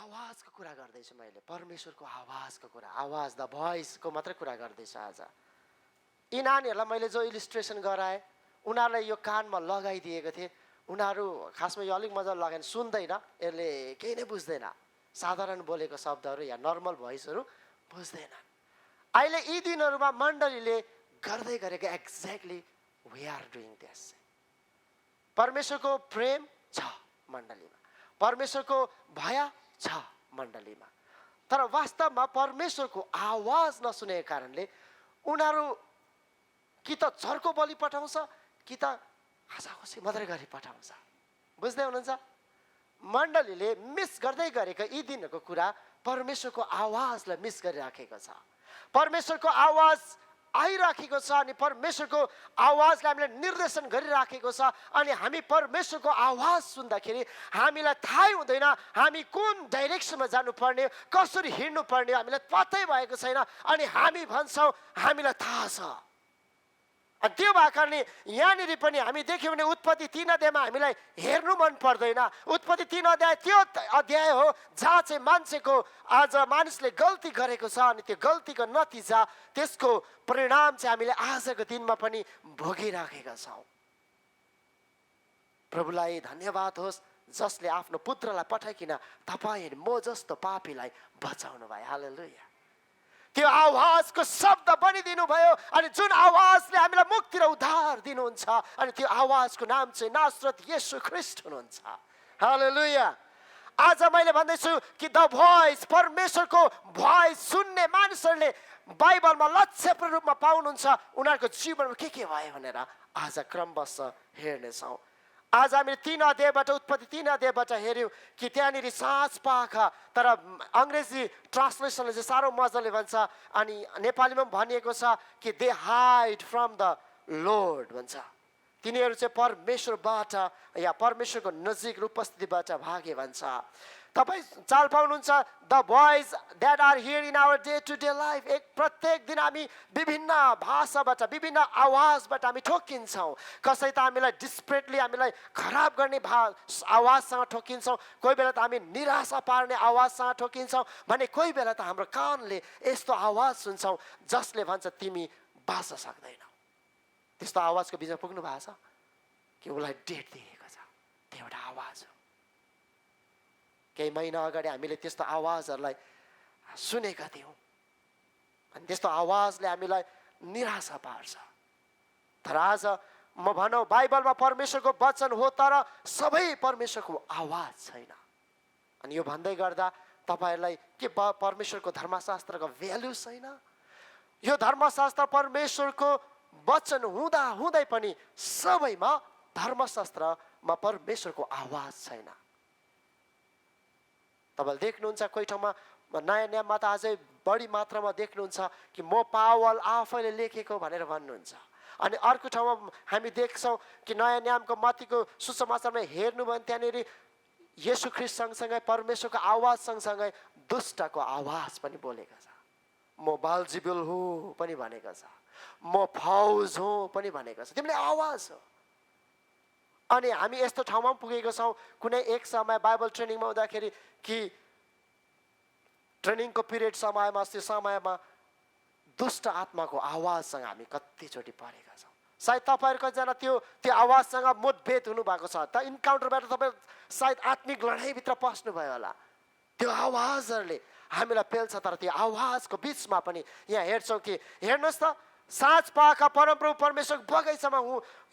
आवाजको कुरा गर्दैछु मैले, परमेश्वरको आवाजको कुरा, आवाज द भोइसको मात्रै कुरा गर्दैछु आज। यी नानीहरूलाई मैले जो इलिस्ट्रेसन गराएँ उनीहरूलाई यो कानमा लगाइदिएको थिएँ, उनीहरू खासमा यो अलिक मजाले लगाएर सुन्दैन, यसले केही नै बुझ्दैन, साधारण बोलेको शब्दहरू या नर्मल भोइसहरू बुझ्दैन। अहिले यी दिनहरूमा मण्डलीले गर्दै गरेको exactly we are doing this. परमेश्वरको प्रेम छ मण्डलीमा, परमेश्वरको भय छ मण्डलीमा, तर वास्तवमा परमेश्वरको आवाज नसुनेको कारणले उनीहरू कि त झर्को बलि पठाउँछ कि त हाँसाखुसी मात्रै गरी पठाउँछ। बुझ्दै हुनुहुन्छ? मण्डलीले मिस गर्दै गरेको यी दिनहरूको कुरा परमेश्वरको आवाजलाई मिस गरिराखेको छ। परमेश्वरको आवाज आइराखेको छ अनि परमेश्वरको आवाजले हामीलाई निर्देशन गरिराखेको छ अनि हामी परमेश्वरको आवाज सुन्दाखेरि हामीलाई थाहै हुँदैन हामी कुन डाइरेक्सनमा जानुपर्ने, कसरी हिँड्नुपर्ने हामीलाई पत्तै भएको छैन अनि हामी भन्छौँ हामीलाई थाहा छ। अनि त्यो भएको कारणले यहाँनिर पनि हामी देख्यौँ भने उत्पत्ति 3 अध्यायमा हामीलाई हेर्नु मन पर्दैन। उत्पत्ति 3 अध्याय त्यो अध्याय हो जहाँ चाहिँ मान्छेको आज मानिसले गल्ती गरेको छ अनि त्यो गल्तीको नतिजा, त्यसको परिणाम चाहिँ हामीले आजको दिनमा पनि भोगिराखेका छौँ। प्रभुलाई धन्यवाद होस् जसले आफ्नो पुत्रलाई पठाइकिन तपाईँ म जस्तो पापीलाई बचाउनु भयो। हालेलुया। त्यो आवाजको शब्द बनिदिनु भयो अनि जुन आवाजले हामीलाई मुक्ति र उद्धार दिनुहुन्छ अनि त्यो आवाजको नाम चाहिँ नासरत येशू ख्रीष्ट हुनुहुन्छ। हालेलुया। आज मैले भन्दैछु कि द भोइस, परमेश्वरको भोइस सुन्ने मानिसहरूले बाइबलमा लक्ष्यपूर्ण रूपमा पाउनुहुन्छ उनीहरूको जीवनमा के भयो भनेर आज क्रमबद्ध हेर्नेछौँ। आज हामीले 3 अध्यायबाट उत्पत्ति 3 अध्यायबाट हेऱ्यौँ कि त्यहाँनिर साँझ पाखा, तर अङ्ग्रेजी ट्रान्सलेसनले चाहिँ साह्रो मजाले भन्छ अनि नेपालीमा पनि भनिएको छ कि they hide from the Lord भन्छ। तिनीहरू चाहिँ परमेश्वरबाट या परमेश्वरको नजिक उपस्थितिबाट भागे भन्छ। तपाईँ चाल पाउनुहुन्छ the voice that are here in our day to day life. प्रत्येक दिन हामी विभिन्न भाषाबाट विभिन्न आवाजबाट हामी ठोकिन्छौँ। कसै त हामीलाई डिस्प्रेटली हामीलाई खराब गर्ने आवाजसँग ठोकिन्छौँ, कोही बेला त हामी निराशा पार्ने आवाजसँग ठोकिन्छौँ भने कोही बेला त हाम्रो कानले यस्तो आवाज सुन्छौँ जसले भन्छ तिमी बाँच्न सक्दैनौ। त्यस्तो आवाजको बिचमा पुग्नु भएको छ कि उसलाई डेट दिएको छ, त्यो एउटा आवाज हो। केही महिना अगाडि हामीले त्यस्तो आवाजहरूलाई सुनेका थियौँ अनि त्यस्तो आवाजले हामीलाई निराशा पार्छ। तर आज म भनौँ बाइबलमा परमेश्वरको वचन हो तर सबै परमेश्वरको आवाज छैन। अनि यो भन्दै गर्दा तपाईँहरूलाई के परमेश्वरको धर्मशास्त्रको भ्यालु छैन? यो धर्मशास्त्र परमेश्वरको वचन हुँदा हुँदै पनि सबैमा धर्मशास्त्रमा परमेश्वरको आवाज छैन। तपाईँले देख्नुहुन्छ कोही ठाउँमा नयाँ नियममा त अझै बढी मात्रामा देख्नुहुन्छ कि म पावल आफैले लेखेको भनेर भन्नुहुन्छ। अनि अर्को ठाउँमा हामी देख्छौँ कि नयाँ नियमको मत्तीको सुसमाचारमा हेर्नु भने त्यहाँनिर येशू ख्रीष्ट सँगसँगै परमेश्वरको आवाज सँगसँगै दुष्टको आवाज पनि बोलेको छ। म बालजिबुल हुँ पनि भनेको छ, म फौज हुँ पनि भनेको छ। तिमीले आवाज हो। अनि हामी यस्तो ठाउँमा पनि पुगेको छौँ कुनै एक समय बाइबल ट्रेनिङमा हुँदाखेरि कि ट्रेनिङको पिरियड समयमा त्यो समयमा दुष्ट आत्माको आवाजसँग हामी कतिचोटि परेका छौँ। सायद तपाईँहरू कतिजना त्यो आवाजसँग मतभेद हुनुभएको छ त, इन्काउन्टरबाट तपाईँ सायद आत्मिक लडाइँभित्र पस्नुभयो होला। त्यो आवाजहरूले हामीलाई पेल्छ। तर त्यो आवाजको बिचमा पनि यहाँ हेर्छौँ कि हेर्नुहोस् त साँझ पाखा परमप्रभु परमेश्वर बगैँचामा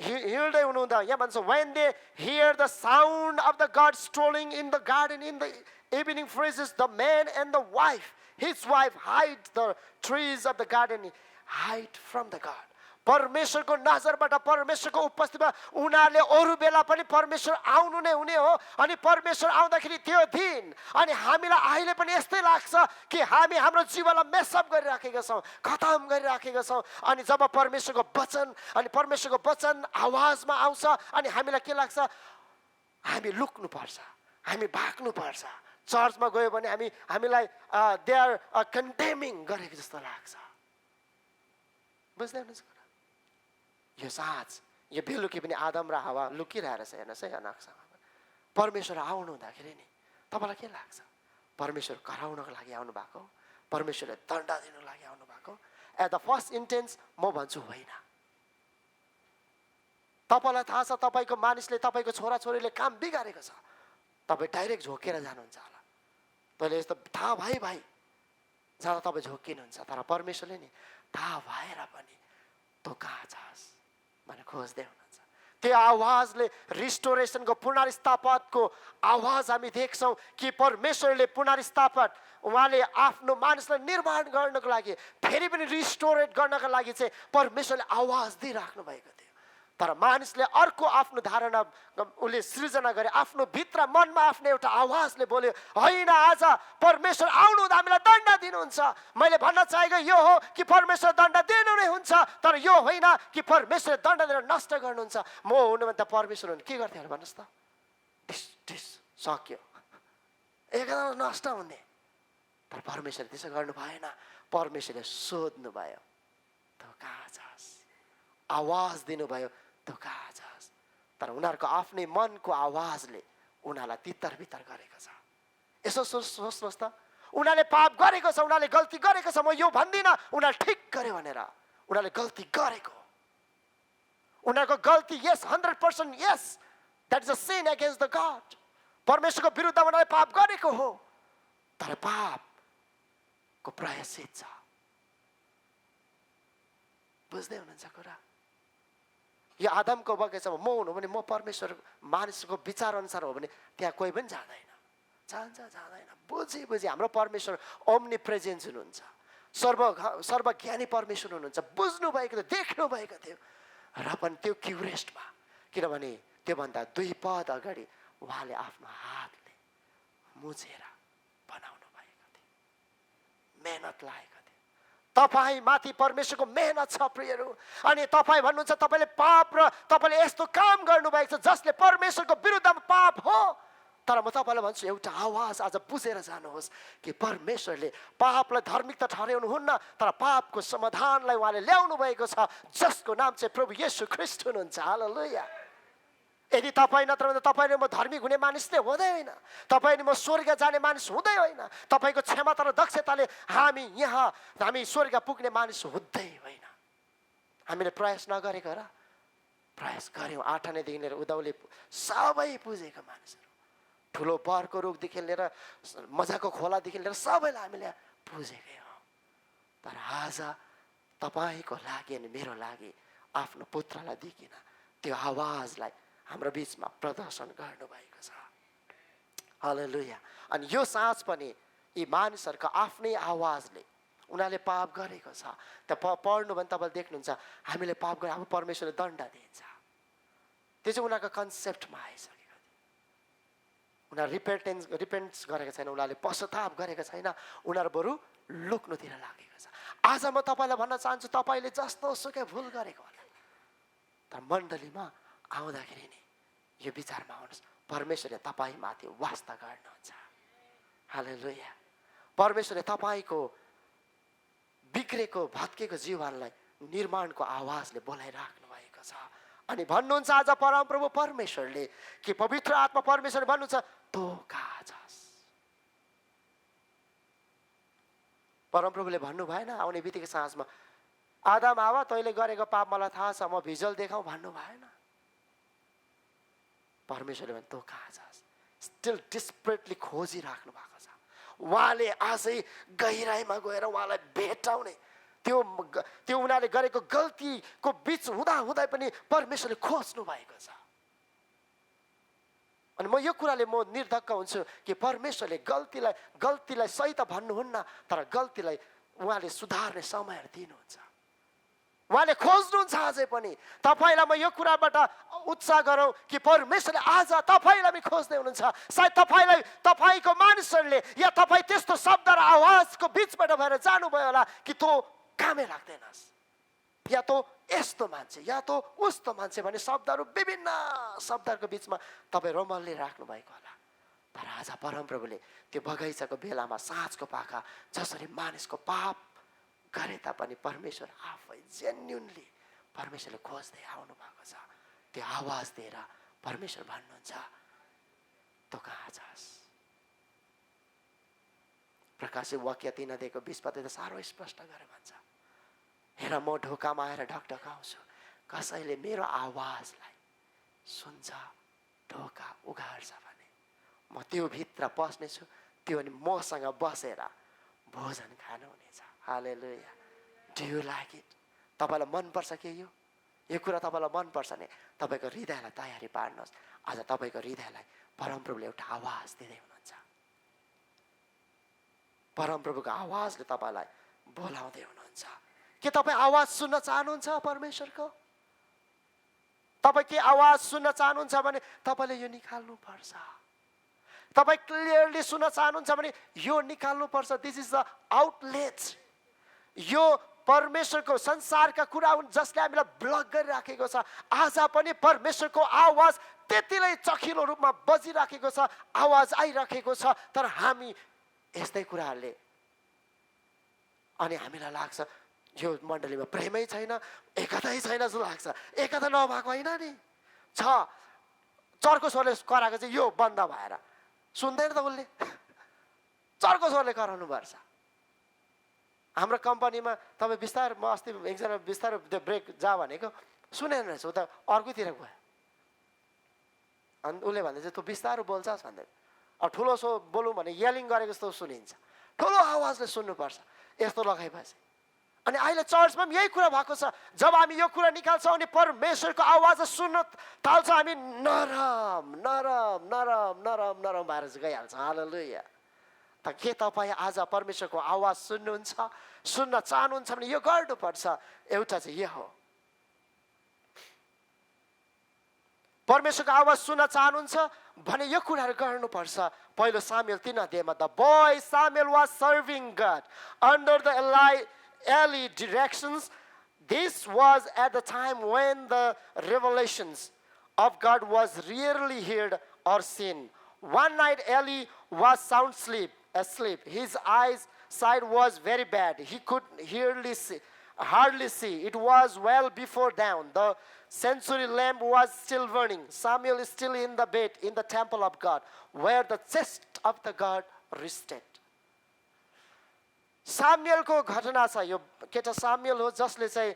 हिँड्दै हुनुहुँदा यहाँ भन्छ when they hear the sound of the God strolling in the garden in the evening phrases the man and the wife his wife hide the trees of the garden hide from the God। परमेश्वरको नजरबाट परमेश्वरको उपस्थितिमा उनीहरूले अरू बेला पनि परमेश्वर आउनु नै हुने हो अनि परमेश्वर आउँदाखेरि त्यो दिन अनि हामीलाई अहिले पनि यस्तै लाग्छ कि हामी हाम्रो जीवनलाई मेसअप गरिराखेका छौँ, खतम गरिराखेका छौँ। अनि जब परमेश्वरको वचन अनि परमेश्वरको वचन आवाजमा आउँछ अनि हामीलाई के लाग्छ, हामी लुक्नुपर्छ, हामी भाग्नुपर्छ। चर्चमा गयो भने हामीलाई दे आर कन्डेमिङ गरेको जस्तो लाग्छ। बुझ्दै हुनुहुन्छ? यो साँझ यो बेलुकी पनि आदम र हावा लुकिरहेर छ। हेर्नुहोस् है नक्सामा परमेश्वर आउनु हुँदाखेरि नि तपाईँलाई के लाग्छ? परमेश्वर कराउनको लागि आउनु भएको, परमेश्वरले दण्ड दिनको लागि आउनु भएको। एट द फर्स्ट इन्टेन्स म भन्छु होइन। तपाईँलाई थाहा छ तपाईँको मानिसले, तपाईँको छोराछोरीले काम बिगारेको छ, तपाईँ डाइरेक्ट झोकेर जानुहुन्छ होला। तैँले यस्तो थाहा भाइ जाँदा तपाईँ झोकिनुहुन्छ, तर परमेश्वरले नि थाहा भएर पनि तँ कहाँ छस् भनेर खोज्दै हुनुहुन्छ। त्यो आवाजले रिस्टोरेसनको, पुनर्स्थापनको आवाज हामी देख्छौँ कि परमेश्वरले पुनर्स्थापन, उहाँले आफ्नो मानिसलाई निर्माण गर्नको लागि, फेरि पनि रिस्टोरेट गर्नको लागि चाहिँ परमेश्वरले आवाज दिइराख्नु भएको थियो। तर मानिसले अर्को आफ्नो धारणा उसले सृजना गरे, आफ्नो भित्र मनमा आफ्नो एउटा आवाजले बोल्यो, होइन आज परमेश्वर आउनु हुँदा हामीलाई दण्ड दिनुहुन्छ। मैले भन्न चाहेको यो हो कि परमेश्वर दण्ड दिनु नै हुन्छ, तर यो होइन कि परमेश्वर दण्ड दिएर नष्ट गर्नुहुन्छ। म हुनुभन्दा परमेश्वर हुनु के गर्थ्यो भन्नुहोस् त? ढिस सक्यो, एकदम नष्ट हुने। तर परमेश्वरले त्यसो गर्नु भएन। परमेश्वरले सोध्नु भयो, तँ कहाँ छस्? आवाज दिनुभयो, तँ कहाँ छस्? तर उनीहरूको आफ्नै मनको आवाजले उनीहरूलाई तितर बितर गरेको छ। यसो सोच्नुहोस् त, उनीहरूले पाप गरेको छ, उनीहरूले गल्ती गरेको छ। म यो भन्दिनँ उनीहरूले ठिक गर्यो भनेर, उनीहरूले गल्ती गरेको, उनीहरूको गल्ती yes 100% yes, that is a sin against the God. परमेश्वरको विरुद्धमा उनीहरूले पाप गरेको हो, तर पापको प्रायश्चित छ। बुझ्दै हुनुहुन्छ कुरा? यो आदमको बगैँचामा म हुनु भने, म परमेश्वर मानिसको विचार अनुसार हो भने त्यहाँ कोही पनि जाँदैन, जाँदैन। बुझी हाम्रो परमेश्वर ओम्नी प्रेजेन्स हुनुहुन्छ, सर्वज्ञानी परमेश्वर हुनुहुन्छ। बुझ्नु भएको थियो, देख्नु भएको थियो, र पनि त्यो क्युरेस्टमा, किनभने त्योभन्दा 2 पद अगाडि उहाँले आफ्नो हातले मुछेर बनाउनु भएको थियो, मेहनत लागेको। तपाईँ माथि परमेश्वरको मेहनत छ प्रियहरू। अनि तपाईँ भन्नुहुन्छ तपाईँले पाप र तपाईँले यस्तो काम गर्नुभएको छ जसले परमेश्वरको विरुद्धमा पाप हो। तर म तपाईँलाई भन्छु एउटा आवाज आज बुझेर जानुहोस् कि परमेश्वरले पापलाई धार्मिकता ठहराउनुहुन्न, तर पापको समाधानलाई उहाँले ल्याउनु भएको छ, जसको नाम चाहिँ प्रभु येशू ख्रीष्ट हुनुहुन्छ। हालेलुया। यदि तपाईँ नत्र भने तपाईँ म धार्मिक हुने मानिस नै हुँदै होइन, तपाईँ म स्वर्ग जाने मानिस हुँदै होइन, तपाईँको क्षमता र दक्षताले हामी स्वर्ग पुग्ने मानिस हुँदै होइन। हामीले प्रयास नगरेको र प्रयास गऱ्यौँ। 8 आनेदेखि लिएर उदाउले सबै पुजेका मानिसहरू, ठुलो बरको रुखदेखि लिएर मजाको खोलादेखि लिएर सबैलाई हामीले पुजेकै हौँ। तर आज तपाईँको लागि अनि मेरो लागि आफ्नो पुत्रलाई दिइकन त्यो आवाजलाई हाम्रो बिचमा प्रदर्शन गर्नुभएको छ। हालेलुया। अनि यो साँझ पनि यी मानिसहरूको आफ्नै आवाजले उनीहरूले पाप गरेको छ। त्यहाँ पढ्नु भने तपाईँले देख्नुहुन्छ हामीले पाप गरे अब परमेश्वरले दण्ड दिन्छ। त्यो चाहिँ उनीहरूको कन्सेप्टमा आइसकेको थियो। उनीहरू रिपेन्ट्स गरेको छैन, उनीहरूले पश्चाताप गरेको छैन, उनीहरू बरु लुक्नुतिर लागेको छ। आज म तपाईँलाई भन्न चाहन्छु, तपाईँले जस्तो सुकै भुल गरेको होला, तर मण्डलीमा आउँदाखेरि नि यो विचारमा आउनुहोस्, परमेश्वरले तपाईँमाथि वास्ता गर्नुहुन्छ। हालेलुया। परमेश्वरले तपाईँको बिग्रेको भत्केको जीवनलाई निर्माणको आवाजले बोलाइराख्नु भएको छ। अनि भन्नुहुन्छ आज परमप्रभु परमेश्वरले कि पवित्र आत्मा परमेश्वरले भन्नुहुन्छ तँ कहाँ छस्? परमप्रभुले भन्नु भएन आउने बित्तिकै साँझमा आदम हावा तैँले गरेको पाप मलाई थाहा छ, म भिजुअल देखाउँ भन्नु भएन। परमेश्वरले भने तँ कहाँ छस्? स्टिल डिस्परेटली खोजिराख्नु भएको छ। उहाँले आजै गहिराइमा गएर उहाँलाई भेटाउने, त्यो उनीहरूले गरेको गल्तीको बिच हुँदा पनि परमेश्वरले खोज्नु भएको छ। अनि म यो कुराले म निर्धक्क हुन्छु कि परमेश्वरले गल्तीलाई सही त भन्नुहुन्न, तर गल्तीलाई उहाँले सुधार्ने समयहरू दिनुहुन्छ। उहाँले खोज्नुहुन्छ अझै पनि। तपाईँलाई म यो कुराबाट उत्साह गरौँ कि परमेश्वरले आज तपाईँलाई पनि खोज्दै हुनुहुन्छ। सायद तपाईँको मानिसहरूले या तपाईँ त्यस्तो शब्द र आवाजको बिचबाट भएर जानुभयो होला कि तँ कामै लाग्दैनस्, या तँ यस्तो मान्छे, या तँ उस्तो मान्छे भन्ने शब्दहरू, विभिन्न शब्दहरूको बिचमा तपाईँ रोमल्ली राख्नु भएको होला। तर आज परमप्रभुले त्यो बगैँचाको बेलामा साँझको पाखा जसरी मानिसको पाप गरे तापनि परमेश्वर आफै जेन्युनली परमेश्वरले खोज्दै आउनु भएको छ। त्यो आवाज दिएर परमेश्वर भन्नुहुन्छ तँ कहाँ छस्? प्रकाशित वाक्य 3 अध्यायको 20 पद त साह्रो स्पष्ट गरेर भन्छ, हेर म ढोकामा आएर ढकढकाउँछु, कसैले मेरो आवाजलाई सुन्छ, ढोका उघाड्छ भने म त्यो भित्र पस्नेछु, त्यो अनि मसँग बसेर भोजन खानुहुनेछ। Hallelujah. Do you like it? तपाईँलाई मनपर्छ के यो कुरा तपाईँलाई मनपर्छ भने तपाईँको हृदयलाई तयारी पार्नुहोस्। आज तपाईँको हृदयलाई परमप्रभुले एउटा आवाज दिँदै हुनुहुन्छ। परमप्रभुको आवाजले तपाईँलाई बोलाउँदै हुनुहुन्छ। के तपाईँ आवाज सुन्न चाहनुहुन्छ परमेश्वरको? तपाईँ के आवाज सुन्न चाहनुहुन्छ भने तपाईँले यो निकाल्नुपर्छ। तपाईँ क्लियरली सुन्न चाहनुहुन्छ भने यो निकाल्नुपर्छ। This is the outlet. यो परमेश्वरको संसारका कुरा हुन् जसले हामीलाई ब्लक गरिराखेको छ। आज पनि परमेश्वरको आवाज त्यतिलाई चखिलो रूपमा बजिराखेको छ, आवाज आइराखेको छ, तर हामी यस्तै कुराहरूले अनि हामीलाई लाग्छ यो मण्डलीमा प्रेमै छैन, एकतै छैन जस्तो लाग्छ। एकता नभएको होइन नि, छ। चर्को स्वरले कराएको चाहिँ यो बन्द भएर सुन्दैन त उसले, चर्को स्वरले कराउनु पर्छ। हाम्रो कम्पनीमा तपाईँ बिस्तार, म अस्ति एकजना बिस्तारो ब्रेक जा भनेको सुनेन रहेछ, ऊ त अर्कोतिर गयो। अनि उसले भन्दैछ तँ बिस्तारो बोल्छस् भन्दै। अब ठुलो सो बोलौँ भने यलिङ गरेको जस्तो सुनिन्छ, ठुलो आवाजले सुन्नुपर्छ यस्तो लगाएपछि। अनि अहिले चर्चमा पनि यही कुरा भएको छ। जब हामी यो कुरा निकाल्छौँ अनि परमेश्वरको आवाज सुन्न थाल्छ, हामी नरम नरम नरम नरम नरम भएर चाहिँ गइहाल्छ। हालेलुया। त के तपाईँ आज परमेश्वरको आवाज सुन्नुहुन्छ, सुन्न चाहनुहुन्छ भने यो गर्नुपर्छ। एउटा चाहिँ यो हो, परमेश्वरको आवाज सुन्न चाहनुहुन्छ भने यो कुराहरू गर्नुपर्छ। पहिलो सामुएल 3 अध्यायमा the boy Samuel was serving God under the Eli directions. This was at the time when the revelations of God was rarely heard or seen. One night Eli was sound asleep. His eyesight was very bad. He could hardly see. It was well before dawn. The century lamp was still burning. Samuel is still in the bed in the temple of God, where the chest of the God rested. सामुएलको घटना छ। यो केटा सामुएल हो जसले चाहिँ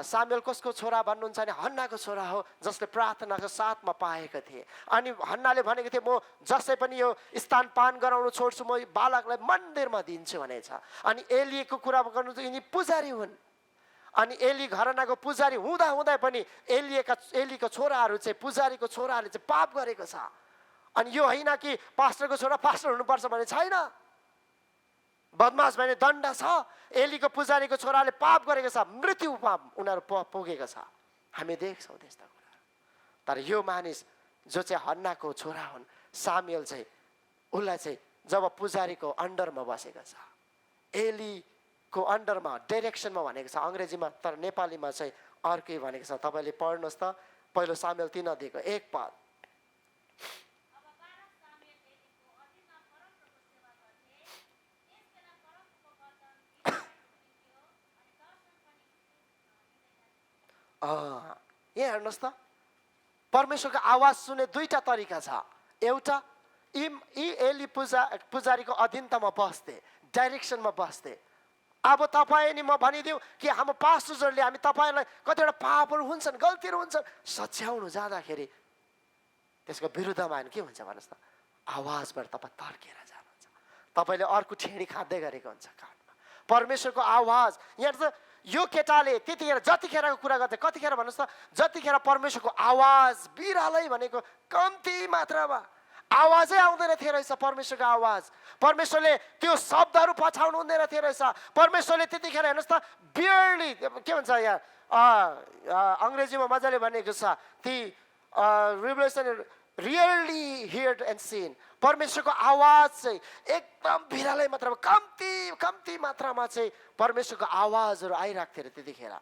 सामुएल कसको छोरा भन्नुहुन्छ भने हन्नाको छोरा हो, जसले प्रार्थनाको साथमा पाएका थिए। अनि हन्नाले भनेको थिए म जसै पनि यो स्तनपान गराउनु छोड्छु, म बालकलाई मन्दिरमा दिन्छु भनेछ। अनि एलीको कुरा गर्नु चाहिँ यिनी पुजारी हुन्। अनि एली घरानाको पुजारी हुँदा हुँदै पनि एलीको छोराहरू चाहिँ पुजारीको छोराहरूले चाहिँ पाप गरेको छ। अनि यो होइन कि पास्टरको छोरा पास्टर हुनुपर्छ भन्ने छैन। बदमास भने दण्ड छ। एलीको पुजारीको छोराले पाप गरेको छ, मृत्यु पाप उनीहरू पुगेको छ। हामी देख्छौँ त्यस्ता कुरा। तर यो मानिस जो चाहिँ हन्नाको छोरा हुन्, सामुएल चाहिँ उसलाई चाहिँ जब पुजारीको अन्डरमा बसेको छ, एलीको अन्डरमा डाइरेक्सनमा भनेको छ अङ्ग्रेजीमा, तर नेपालीमा चाहिँ अर्कै भनेको छ। तपाईँले पढ्नुहोस् त पहिलो सामुएल 3 अध्यायको 1 पद। यहाँ हेर्नुहोस् त, परमेश्वरको आवाज सुन्ने दुईटा तरिका छ। एउटा यी एली पुजारीको अधीनतामा बस्थे, डाइरेक्सनमा बस्थे। अब तपाईँ नि म भनिदिउँ कि हाम्रो पास्टर्सहरूले हामी तपाईँलाई कतिवटा पापहरू हुन्छन्, गल्तीहरू हुन्छन्, सच्याउनु जाँदाखेरि त्यसको विरुद्धमा होइन के हुन्छ भन्नुहोस् त, आवाजबाट तपाईँ तर्केर जानुहुन्छ। तपाईँले अर्को ठेडी खाँदै गरेको हुन्छ कानमा। परमेश्वरको आवाज यहाँ त यो केटाले त्यतिखेर जतिखेरको कुरा गर्थे, कतिखेर भन्नुहोस् त, जतिखेर परमेश्वरको आवाज बिरालै भनेको कम्ती मात्रामा आवाजै आउँदैन थियो रहेछ। परमेश्वरको आवाज, परमेश्वरले त्यो शब्दहरू पठाउनु हुँदैन थियो रहेछ। परमेश्वरले त्यतिखेर हेर्नुहोस् त बियरली के भन्छ यहाँ अङ्ग्रेजीमा मजाले भनेको छ, ती रिभलेसन रियरली हियर्ड एन्ड सिन। परमेश्वरको आवाज चाहिँ एकदम बिरालै मात्रामा कम्ती मात्रामा चाहिँ परमेश्वरको आवाजहरू आइरहेको थियो त्यतिखेर।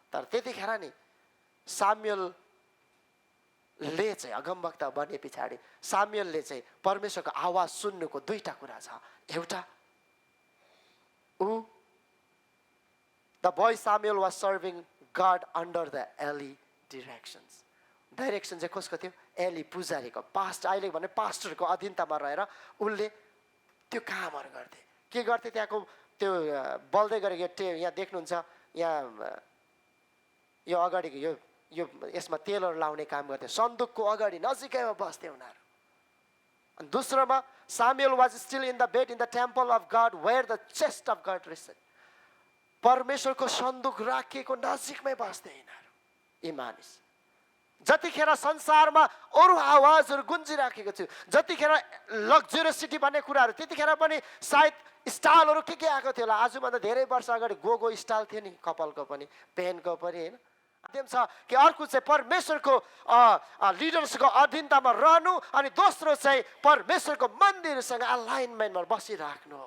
तर त्यतिखेर नि सामुएलले चाहिँ अगमवक्ता बने पछाडि सामुएलले चाहिँ परमेश्वरको आवाज सुन्नुको दुईटा कुरा छ। एउटा the boy Samuel was serving God under the Eli directions. Direction चाहिँ कसको थियो? एली पुजारीको, पास्ट अहिले भने पास्टरको अधीनतामा रहेर उनले त्यो कामहरू गर्थे। के गर्थे त्यहाँको त्यो बल्दै गरेको यहाँ देख्नुहुन्छ यहाँ यो अगाडिको यो यसमा तेलहरू लाउने काम गर्थे सन्दुकको अगाडि नजिकैमा बस्थे उनीहरू अनि दोस्रोमा Samuel was still in the bed in the temple of God where the chest of God rested परमेश्वरको सन्दुक राखिएको नजिकमै बस्थे यिनीहरू यी मानिस जतिखेर संसारमा अरू आवाजहरू गुन्जिराखेको थियो जतिखेर लग्जरियसिटी भन्ने कुराहरू त्यतिखेर पनि सायद स्टाइलहरू के आएको थियो होला आजभन्दा धेरै वर्ष अगाडि गोगो स्टाइल थियो नि कपालको पनि पेनको पनि होइन माध्यम छ कि अर्को चाहिँ परमेश्वरको लिडर्सको अधीनतामा रहनु अनि दोस्रो चाहिँ परमेश्वरको मन्दिरसँग अलाइनमेन्टमा बसिराख्नु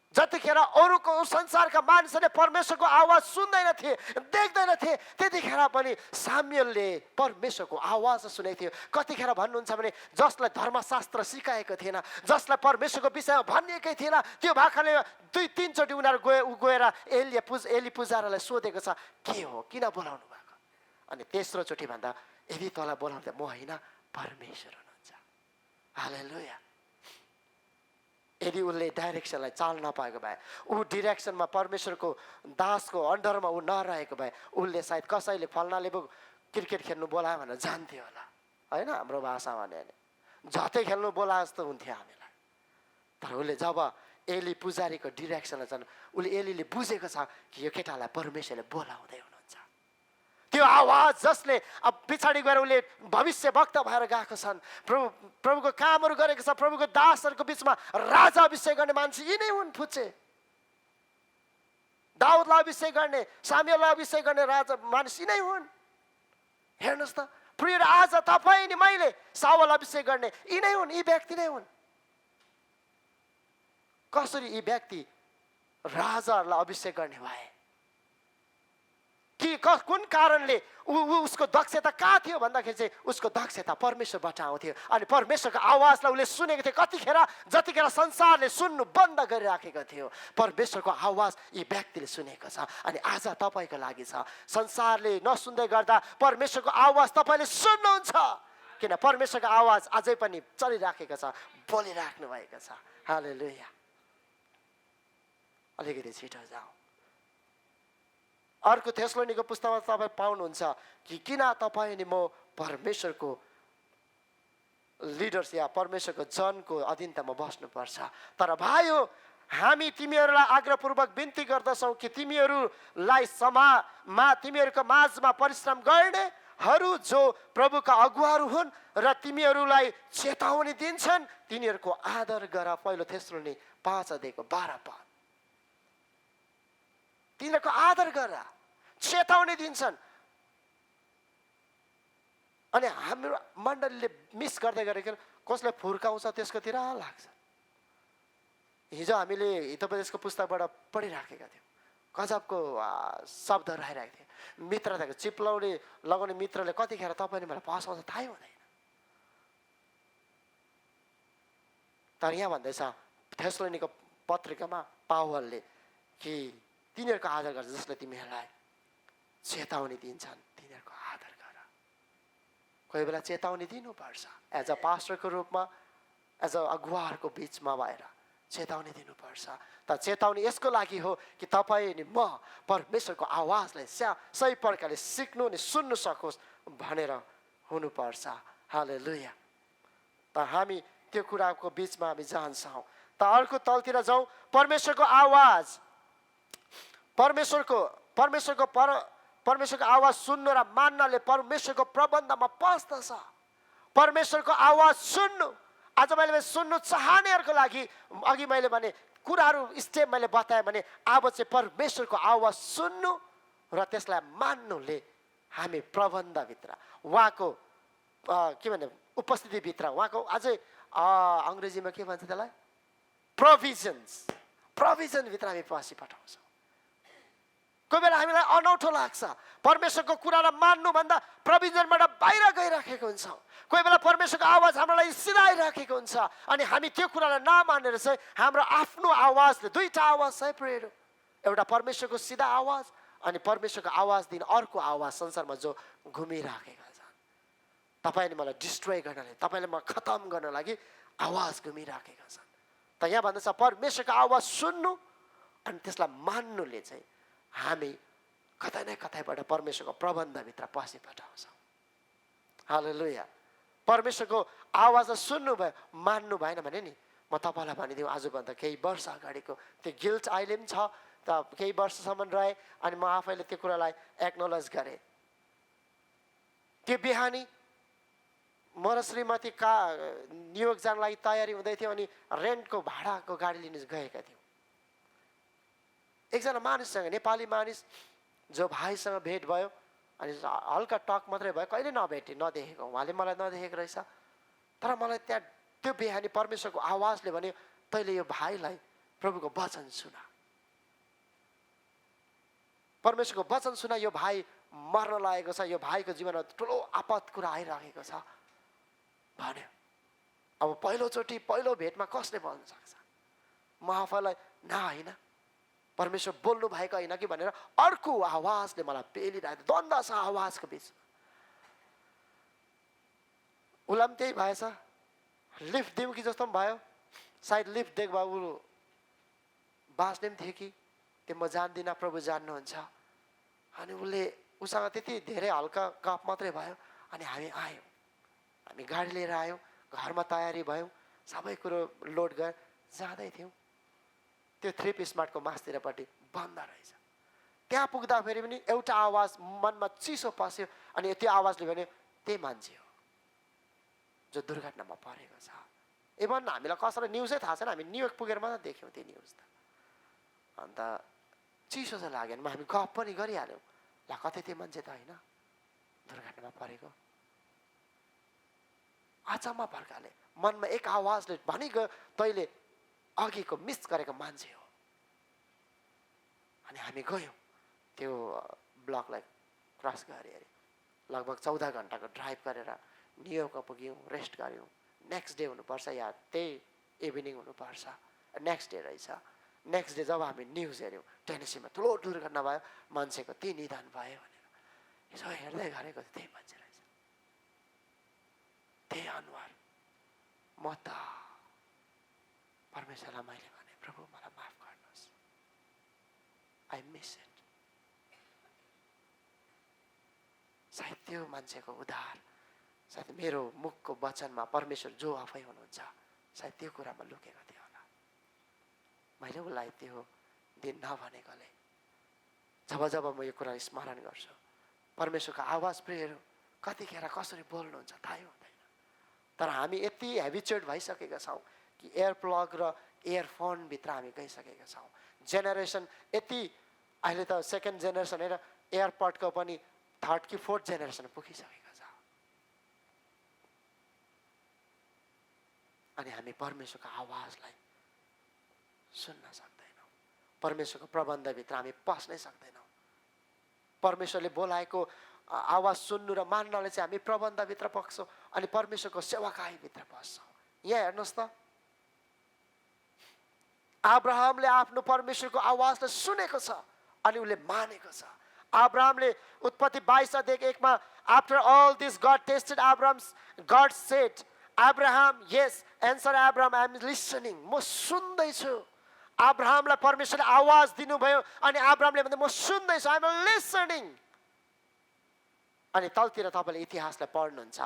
जतिखेर अरूको संसारका मानिसहरूले परमेश्वरको आवाज सुन्दैनथे देख्दैनथे त्यतिखेर पनि सामुएलले परमेश्वरको आवाज सुनेको थियो कतिखेर भन्नुहुन्छ भने जसलाई धर्मशास्त्र सिकाएको थिएन जसलाई परमेश्वरको विषयमा भनिएकै थिएन त्यो भाकाले 2-3 चोटि उनीहरू गएर एली पुजारालाई सोधेको छ के हो किन बोलाउनु भएको अनि तेस्रो चोटि भन्दा यदि तँलाई बोलाउँदा म होइन परमेश्वर हुनुहुन्छ हालेलुया यदि उसले डाइरेक्सनलाई चाल नपाएको भए ऊ डिरेक्सनमा परमेश्वरको दासको अन्डरमा ऊ नरहेको भए उसले सायद कसैले फल्नाले पो क्रिकेट खेल्नु बोलायो भनेर जान्थ्यो होला होइन हाम्रो भाषामा भने झट्टै खेल्नु बोलाए जस्तो हुन्थ्यो हामीलाई तर उसले जब एली पुजारीको डिरेक्सनलाई जानु उसले एलीले बुझेको छ कि यो केटालाई परमेश्वरले बोलाउँदै हुनुहुन्छ त्यो आवाज जसले अब पछाडि गएर उसले भविष्य वक्त भएर गएको छन् प्रभुको कामहरू गरेको छ प्रभुको दासहरूको बिचमा राजा अभिषेक गर्ने मान्छे यिनै हुन् फुच्चे दाउदलाई अभिषेक गर्ने सामुएललाई अभिषेक गर्ने राजा मानिस यिनै हुन् हेर्नुहोस् त प्रिय आज तपाईँ नि मैले साउल अभिषेक गर्ने यिनै हुन् यी व्यक्ति नै हुन् कसरी यी व्यक्ति राजाहरूलाई अभिषेक गर्ने भए कि कुन कारणले उसको दक्षता कहाँ थियो भन्दाखेरि चाहिँ उसको दक्षता परमेश्वरबाट आउँथ्यो अनि परमेश्वरको आवाजलाई उसले सुनेको थियो कतिखेर जतिखेर संसारले सुन्नु बन्द गरिराखेको थियो परमेश्वरको आवाज यी व्यक्तिले सुनेको छ अनि आज तपाईँको लागि छ संसारले नसुन्दै गर्दा परमेश्वरको आवाज तपाईँले सुन्नुहुन्छ किन परमेश्वरको आवाज अझै पनि चलिराखेको छ बोलिराख्नु भएको छ हालेलुया अलिकति छिटो जाऊ अर्को थेसलोनीको पुस्तकमा तपाईँ पाउनुहुन्छ कि किन तपाईँ अनि म परमेश्वरको लिडर्स या परमेश्वरको जनको अधीनतामा बस्नुपर्छ तर भाइ हो हामी तिमीहरूलाई आग्रहपूर्वक बिन्ती गर्दछौँ कि तिमीहरूलाई तिमीहरूको माझमा परिश्रम गर्नेहरू जो प्रभुका अगुवाहरू हुन् र तिमीहरूलाई चेतावनी दिन्छन् तिनीहरूको आदर गर पहिलो थेसलोनी 5:12 तिनीहरूको आदर गर चेतावनी दिन्छन् अनि हाम्रो मण्डलीले मिस गर्दै गरेको कसले फुर्काउँछ त्यसकोतिर लाग्छ हिजो हामीले हित प्रदेशको पुस्तकबाट पढिराखेका थियौँ गजबको शब्द रहेको थियो मित्रताको चिप्लाउने लगाउने मित्रले कतिखेर तपाईँले मलाई फसाउँछ थाहै हुँदैन तर यहाँ भन्दैछ थेसलोनीको पत्रिकामा पावलले कि तिनीहरूको आदर गर्छ जसले तिमीहरूलाई चेतावनी दिन्छन् तिनीहरूको आदर गर कोही बेला चेतावनी दिनुपर्छ एज अ पास्टरको रूपमा एज अ अगुवाहरूको बिचमा भएर चेतावनी दिनुपर्छ तर चेतावनी यसको लागि हो कि तपाईँ अनि म परमेश्वरको आवाजलाई सही प्रकारले सिक्नु अनि सुन्नु सकोस् भनेर हुनुपर्छ हालेलुया त हामी त्यो कुराको बिचमा हामी जान्छौँ त अर्को तलतिर जाउँ परमेश्वरको आवाज सुन्नु र मान्नले परमेश्वरको प्रबन्धमा पस्दछ परमेश्वरको आवाज सुन्नु आज मैले सुन्नु चाहनेहरूको लागि अघि मैले भने कुराहरू स्टेप मैले बताएँ भने अब चाहिँ परमेश्वरको आवाज सुन्नु र त्यसलाई मान्नुले हामी प्रबन्धभित्र उहाँको के भने उपस्थितिभित्र उहाँको अझै अङ्ग्रेजीमा के भन्छ त्यसलाई प्रोभिजनभित्र हामी पछि पठाउँछौँ कोही बेला हामीलाई अनौठो लाग्छ परमेश्वरको कुरालाई मान्नुभन्दा प्रोभिजनबाट बाहिर गइराखेको हुन्छौँ कोही बेला परमेश्वरको आवाज हामीलाई सिधाइराखेको हुन्छ अनि हामी त्यो कुरालाई नमानेर चाहिँ हाम्रो आफ्नो आवाजले दुईवटा आवाज सेपरेट हो एउटा परमेश्वरको सिधा आवाज अनि परमेश्वरको आवाज दिन अर्को आवाज संसारमा जो घुमिराखेका छन् तपाईँले मलाई डिस्ट्रोय गर्नलाई तपाईँले मलाई खतम गर्न लागि आवाज घुमिराखेका छन् त यहाँ भन्दैछ परमेश्वरको आवाज सुन्नु अनि त्यसलाई मान्नुले चाहिँ हामी कतै न कतैबाट परमेश्वरको प्रबन्धभित्र पसिपठाउँछौँ। हालेलुया। परमेश्वरको आवाजलाई सुन्नु भयो, मान्नु भएन भने नि, म तपाईँलाई भनिदिउँ आजभन्दा केही वर्ष अगाडिको त्यो गिल्ट अहिले पनि छ। त केही वर्षसम्म रहे अनि म आफैले त्यो कुरालाई एक्नोलेज गरेँ। त्यो बिहानी म र श्रीमती न्युयोर्क जानलाई तयारी हुँदै थियो अनि रेन्टको भाडाको गाडी लिन गएका थियौँ। एकजना मानिससँग, नेपाली मानिस जो भाइसँग भेट भयो अनि हल्का टक मात्रै भयो, कहिले नदेखेको, उहाँले मलाई नदेखेको रहेछ। तर मलाई त्यहाँ त्यो बिहानी परमेश्वरको आवाजले भन्यो तैँले यो भाइलाई प्रभुको वचन सुना, परमेश्वरको वचन सुना, यो भाइ मर्न लागेको छ, यो भाइको जीवनमा ठुलो आपत कुरा आइरहेको छ भन्यो। अब पहिलो भेटमा कसले बोल्न सक्छ? म आफैलाई होइन परमेश्वर बोल्नु भएको होइन कि भनेर अर्को आवाजले मलाई पेलिरहेको, द्वन्द्व छ आवाजको बिचमा। उसलाई पनि त्यही भएछ, लिफ्ट दिउँ कि जस्तो पनि भयो। सायद लिफ्ट दिएको भए ऊ बाँच्ने पनि थियो कि त्यो म जान्दिनँ, प्रभु जान्नुहुन्छ। अनि उसँग त्यति धेरै हल्का गफ मात्रै भयो अनि हामी आयौँ, हामी गाडी लिएर आयौँ, घरमा तयारी भयौँ, सबै कुरो लोड गरेर जाँदै थियौँ। त्यो 3 पिस मार्टको मास्तिरपट्टि बन्द रहेछ। त्यहाँ पुग्दाखेरि पनि एउटा आवाज मनमा चिसो पस्यो अनि त्यो आवाजले भन्यो त्यही मान्छे हो जो दुर्घटनामा परेको छ। इभन हामीलाई कसैलाई न्युजै थाहा छैन, हामी न्युयोर्क पुगेर मात्र देख्यौँ त्यो न्युज त। अन्त चिसो चाहिँ लागेन, हामी गफ पनि गरिहाल्यौँ, ला कतै त्यो मान्छे त होइन दुर्घटनामा परेको। अचम्म प्रकारले मनमा एक आवाजले भनिगयो तैँले अघिको मिस गरेको मान्छे हो। अनि हामी गयौँ त्यो ब्लकलाई क्रस गरेर लगभग 14 घन्टाको ड्राइभ गरेर न्युयोर्कमा पुग्यौँ, रेस्ट गऱ्यौँ। नेक्स्ट डे हुनुपर्छ या त्यही इभिनिङ हुनुपर्छ, नेक्स्ट डे रहेछ। नेक्स्ट डे जब हामी न्युज हेऱ्यौँ टेनेसीमा ठुलो दुर्घटना भयो, मान्छेको त्यही निधन भयो भनेर यसो हेर्दै गरेको त्यही मान्छे रहेछ, त्यही अनुहार। म त परमेश्वरलाई मैले भने प्रभु मलाई माफ गर्नुहोस्, आई मिस इट। सायद त्यो मान्छेको उद्धार सायद मेरो मुखको वचनमा परमेश्वर जो आफै हुनुहुन्छ सायद त्यो कुरामा लुकेको थियो होला। मैले उसलाई त्यो दिन नभनेकोले जब म यो कुरा स्मरण गर्छु, परमेश्वरको आवाज प्रियहरू कतिखेर कसरी बोल्नुहुन्छ थाहै हुँदैन। तर हामी यति हेबिचुएट भइसकेका छौँ कि एयर प्लग र इयरफोनभित्र हामी गइसकेका छौँ। जेनेरेसन यति अहिले त सेकेन्ड जेनेरेसन होइन, एयरपडको पनि 3rd कि 4th जेनेरेसन पुगिसकेको छ। अनि हामी परमेश्वरको आवाजलाई सुन्न सक्दैनौँ, परमेश्वरको प्रबन्धभित्र हामी पस्नै सक्दैनौँ। परमेश्वरले बोलाएको आवाज सुन्नु र मान्नले चाहिँ हामी प्रबन्धभित्र पस्छौँ अनि परमेश्वरको सेवाकाईभित्र पस्छौँ। यहाँ हेर्नुहोस् त, अब्राहमले आफ्नो परमेश्वरको आवाजलाई सुनेको छ अनि उसले मानेको छ। अब्राहमले उत्पत्ति 22:1 after all this God tested Abraham's, God said Abraham yes, answer Abraham I am listening, म सुन्दैछु। अब्राहमलाई परमेश्वरले आवाज दिनुभयो अनि अब्राहमले भन्दा म सुन्दैछु, आई एम लिसनिङ। अनि तलतिर तपाईँले इतिहासलाई पढ्नुहुन्छ,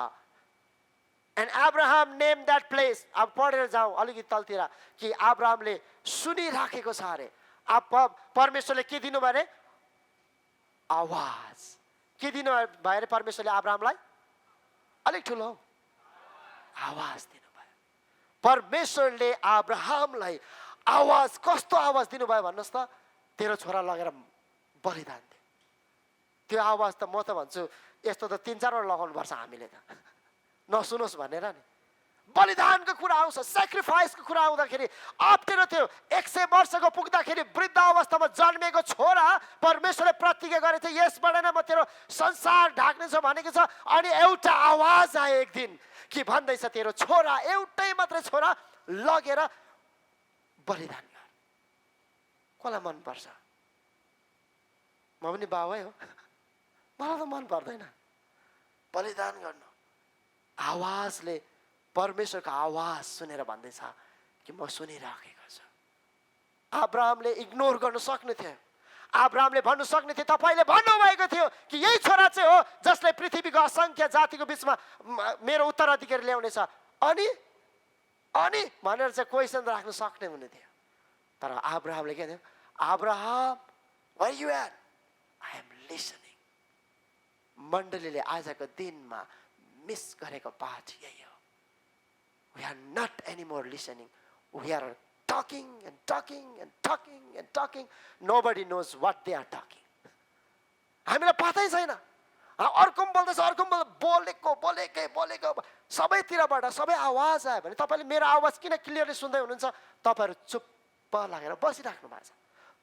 and Abraham name that place, अब पढेर जाउँ अलिकति तलतिर कि अब्राहमले सुनिराखेको छ अरे। अब परमेश्वरले के दिनुभयो अरे? आवाज। के दिनुभयो अरे परमेश्वरले अब्राहमलाई? अलिक ठुलो आवाज दिनुभयो। परमेश्वरले अब्राहमलाई आवाज, कस्तो आवाज दिनुभयो भन्नुहोस् त? तेरो छोरा लगेर बलिदान दे। त्यो आवाज त म त भन्छु यस्तो त 3-4 वटा लगाउनुपर्छ हामीले त, नसुनोस् भनेर नि। बलिदानको कुरा आउँछ, सेक्रिफाइसको कुरा आउँदाखेरि अप्ठ्यारो थियो। 100 वर्षको पुग्दाखेरि वृद्ध अवस्थामा जन्मेको छोरा परमेश्वरले प्रतिज्ञा गरेको थियो यसबाट नै म तेरो संसार ढाक्नेछु भनेको छ। अनि एउटा आवाज आयो एक दिन कि भन्दैछ तेरो छोरा, एउटै मात्रै छोरा लगेर बलिदान गर। कसलाई मनपर्छ? म पनि बाबै हो, मलाई त मन पर्दैन बलिदान गर्नु। आवाजले, परमेश्वरको आवाज सुनेर भन्दैछ कि म सुनिराखेको छु। अब्राहमले इग्नोर गर्न सक्ने थियो। अब्राहमले भन्नु सक्ने थियो, तपाईले भन्नुभएको थियो कि यही छोरा चाहिँ हो जसले पृथ्वीको असंख्य जातिको बीचमा मेरो उत्तराधिकारी ल्याउनेछ, अनि अनि भनेर चाहिँ क्वेसन राख्न सक्ने हुने थियो। तर अब्राहमले के भन्यो, Abraham where you at? I am listening. मण्डलीले आजको दिनमा मिस गरेको पाठ यही हो। We are not anymore listening. We are talking and talking and talking and talking. Nobody knows what they are talking. हामीलाई पत्तै छैन, अर्को बोल्दैछ, अर्को बोलेको सबैतिरबाट सबै आवाज आयो भने तपाईँले मेरो आवाज किन क्लियरली सुन्दै हुनुहुन्छ? तपाईँहरू चुप्प लागेर बसिराख्नु भएको छ।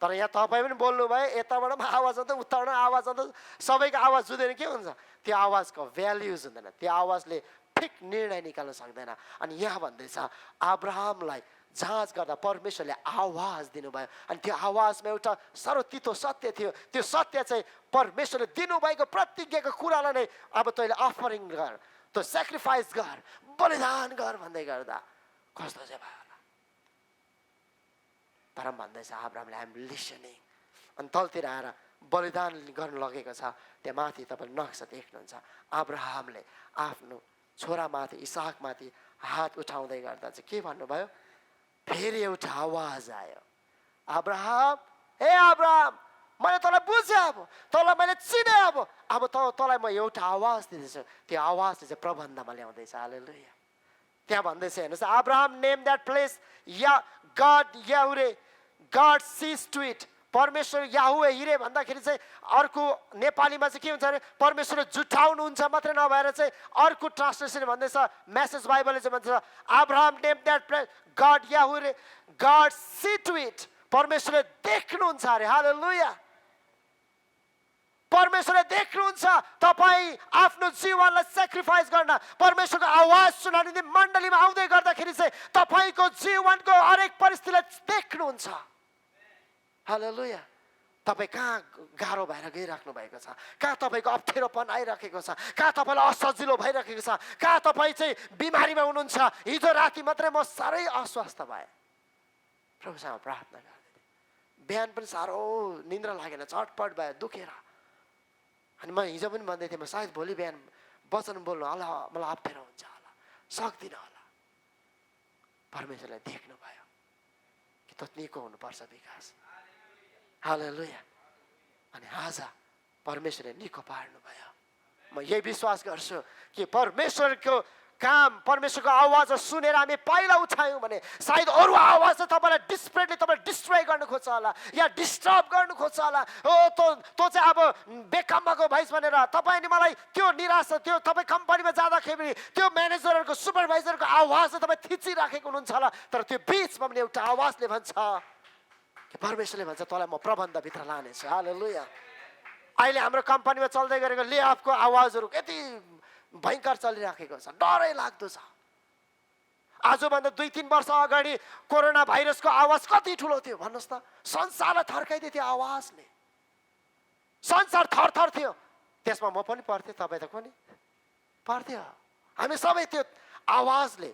तर यहाँ तपाईँ पनि बोल्नु भयो, यताबाट पनि आवाज आउँछ, उताबाट आवाज आउँछ, सबैको आवाज जुँदैन के हुन्छ? त्यो आवाजको भ्याल्युज हुँदैन, त्यो आवाजले ठिक निर्णय निकाल्न सक्दैन। अनि यहाँ भन्दैछ अब्राहमलाई जाँच गर्दा परमेश्वरले आवाज दिनुभयो, अनि त्यो आवाजमा एउटा सर्वतितो सत्य थियो। त्यो सत्य चाहिँ परमेश्वरले दिनुभएको प्रतिज्ञाको कुरालाई नै अब तैँले अफरिङ गर, त्यो सेक्रिफाइस गर, बलिदान गर भन्दै गर्दा कस्तो चाहिँ भयो होला। तर भन्दैछ अब्राहमले आइ एम लिसनिङ। अनि तलतिर आएर बलिदान गर्न लगेको छ। त्यहाँ माथि तपाईँले नक्सा देख्नुहुन्छ, अब्राहमले आफ्नो छोरामाथि इसाकमाथि हात उठाउँदै गर्दा चाहिँ के भन्नुभयो? फेरि एउटा आवाज आयो, अब्राहम, हे अब्राहम, मैले तँलाई बुझेँ, अब तँलाई मैले चिने, अब तँलाई म एउटा आवाज दिँदैछु। त्यो आवाजले चाहिँ प्रबन्धमा ल्याउँदैछ। हालेलुया। त्यहाँ भन्दैछ हेर्नुहोस्, अब्राहम नेम द्याट प्लेस या गड याहुरे, गड सीज टु इट। परमेश्वर याहुवे हिरे भन्दाखेरि चाहिँ अर्को नेपालीमा चाहिँ के हुन्छ अरे, परमेश्वरले जुटाउनुहुन्छ मात्रै नभएर चाहिँ अर्को ट्रान्सलेसन भन्दैछ, मेसेज बाइबलले चाहिँ भन्छ Abraham name that place God याहुरे, गड सी टु इट। परमेश्वरले देख्नुहुन्छ अरे। हालेलुया। परमेश्वरले देख्नुहुन्छ तपाईँ आफ्नो जीवनलाई सेक्रिफाइस गर्न, परमेश्वरको आवाज सुनाउने मण्डलीमा आउँदै गर्दाखेरि चाहिँ तपाईँको जीवनको हरेक परिस्थितिलाई देख्नुहुन्छ। हालेलुया। तपाईँ कहाँ गाह्रो भएर गइराख्नु भएको छ, कहाँ तपाईँको अप्ठ्यारोपन आइराखेको छ, कहाँ तपाईँलाई असजिलो भइराखेको छ, कहाँ तपाईँ चाहिँ बिमारीमा हुनुहुन्छ। हिजो राति मात्रै म साह्रै अस्वस्थ भएँ, प्रभुसँग प्रार्थना गर्दै बिहान पनि साह्रो निन्द्रा लागेन, चटपट भयो, दुखेर। अनि म हिजो पनि भन्दै थिएँ, म सायद भोलि बिहान वचन बोल्नु होला, मलाई अप्ठ्यारो हुन्छ होला, सक्दिनँ होला। परमेश्वरले देख्नुभयो कि त निको हुनुपर्छ विकास। हालेलुया। अनि आज परमेश्वरले निको पार्नुभयो। म यही विश्वास गर्छु कि परमेश्वरको काम, परमेश्वरको आवाज सुनेर हामी पाइला उठायौँ भने सायद अरू आवाज चाहिँ तपाईँलाई डिस्प्रेटली तपाईँलाई डिस्ट्रोय गर्नु खोज्छ होला, या डिस्टर्ब गर्नु खोज्छ होला। हो त्यो चाहिँ अब बेकामको भइस भनेर तपाईँ अनि मलाई त्यो निराशा, त्यो तपाईँ कम्पनीमा जाँदाखेरि त्यो म्यानेजरहरूको सुपरभाइजरको आवाज चाहिँ तपाईँ थिचिराखेको हुनुहुन्छ होला। तर त्यो बिचमा पनि एउटा आवाजले भन्छ कि परमेश्वरले भन्छ तँलाई म प्रबन्धभित्र लानेछु। हालेलुया। अहिले हाम्रो कम्पनीमा चल्दै गरेको लेअफको आवाजहरू यति भयङ्कर चलिराखेको छ, डरै लाग्दो छ। आजभन्दा 2-3 वर्ष अगाडि कोरोना भाइरसको आवाज कति ठुलो थियो भन्नुहोस् त। संसारलाई थर्काइदियो त्यो आवाजले, संसार थरथर थियो। त्यसमा म पनि पर्थेँ, तपाईँ त पनि पर्थ्यो। हामी सबै त्यो आवाजले,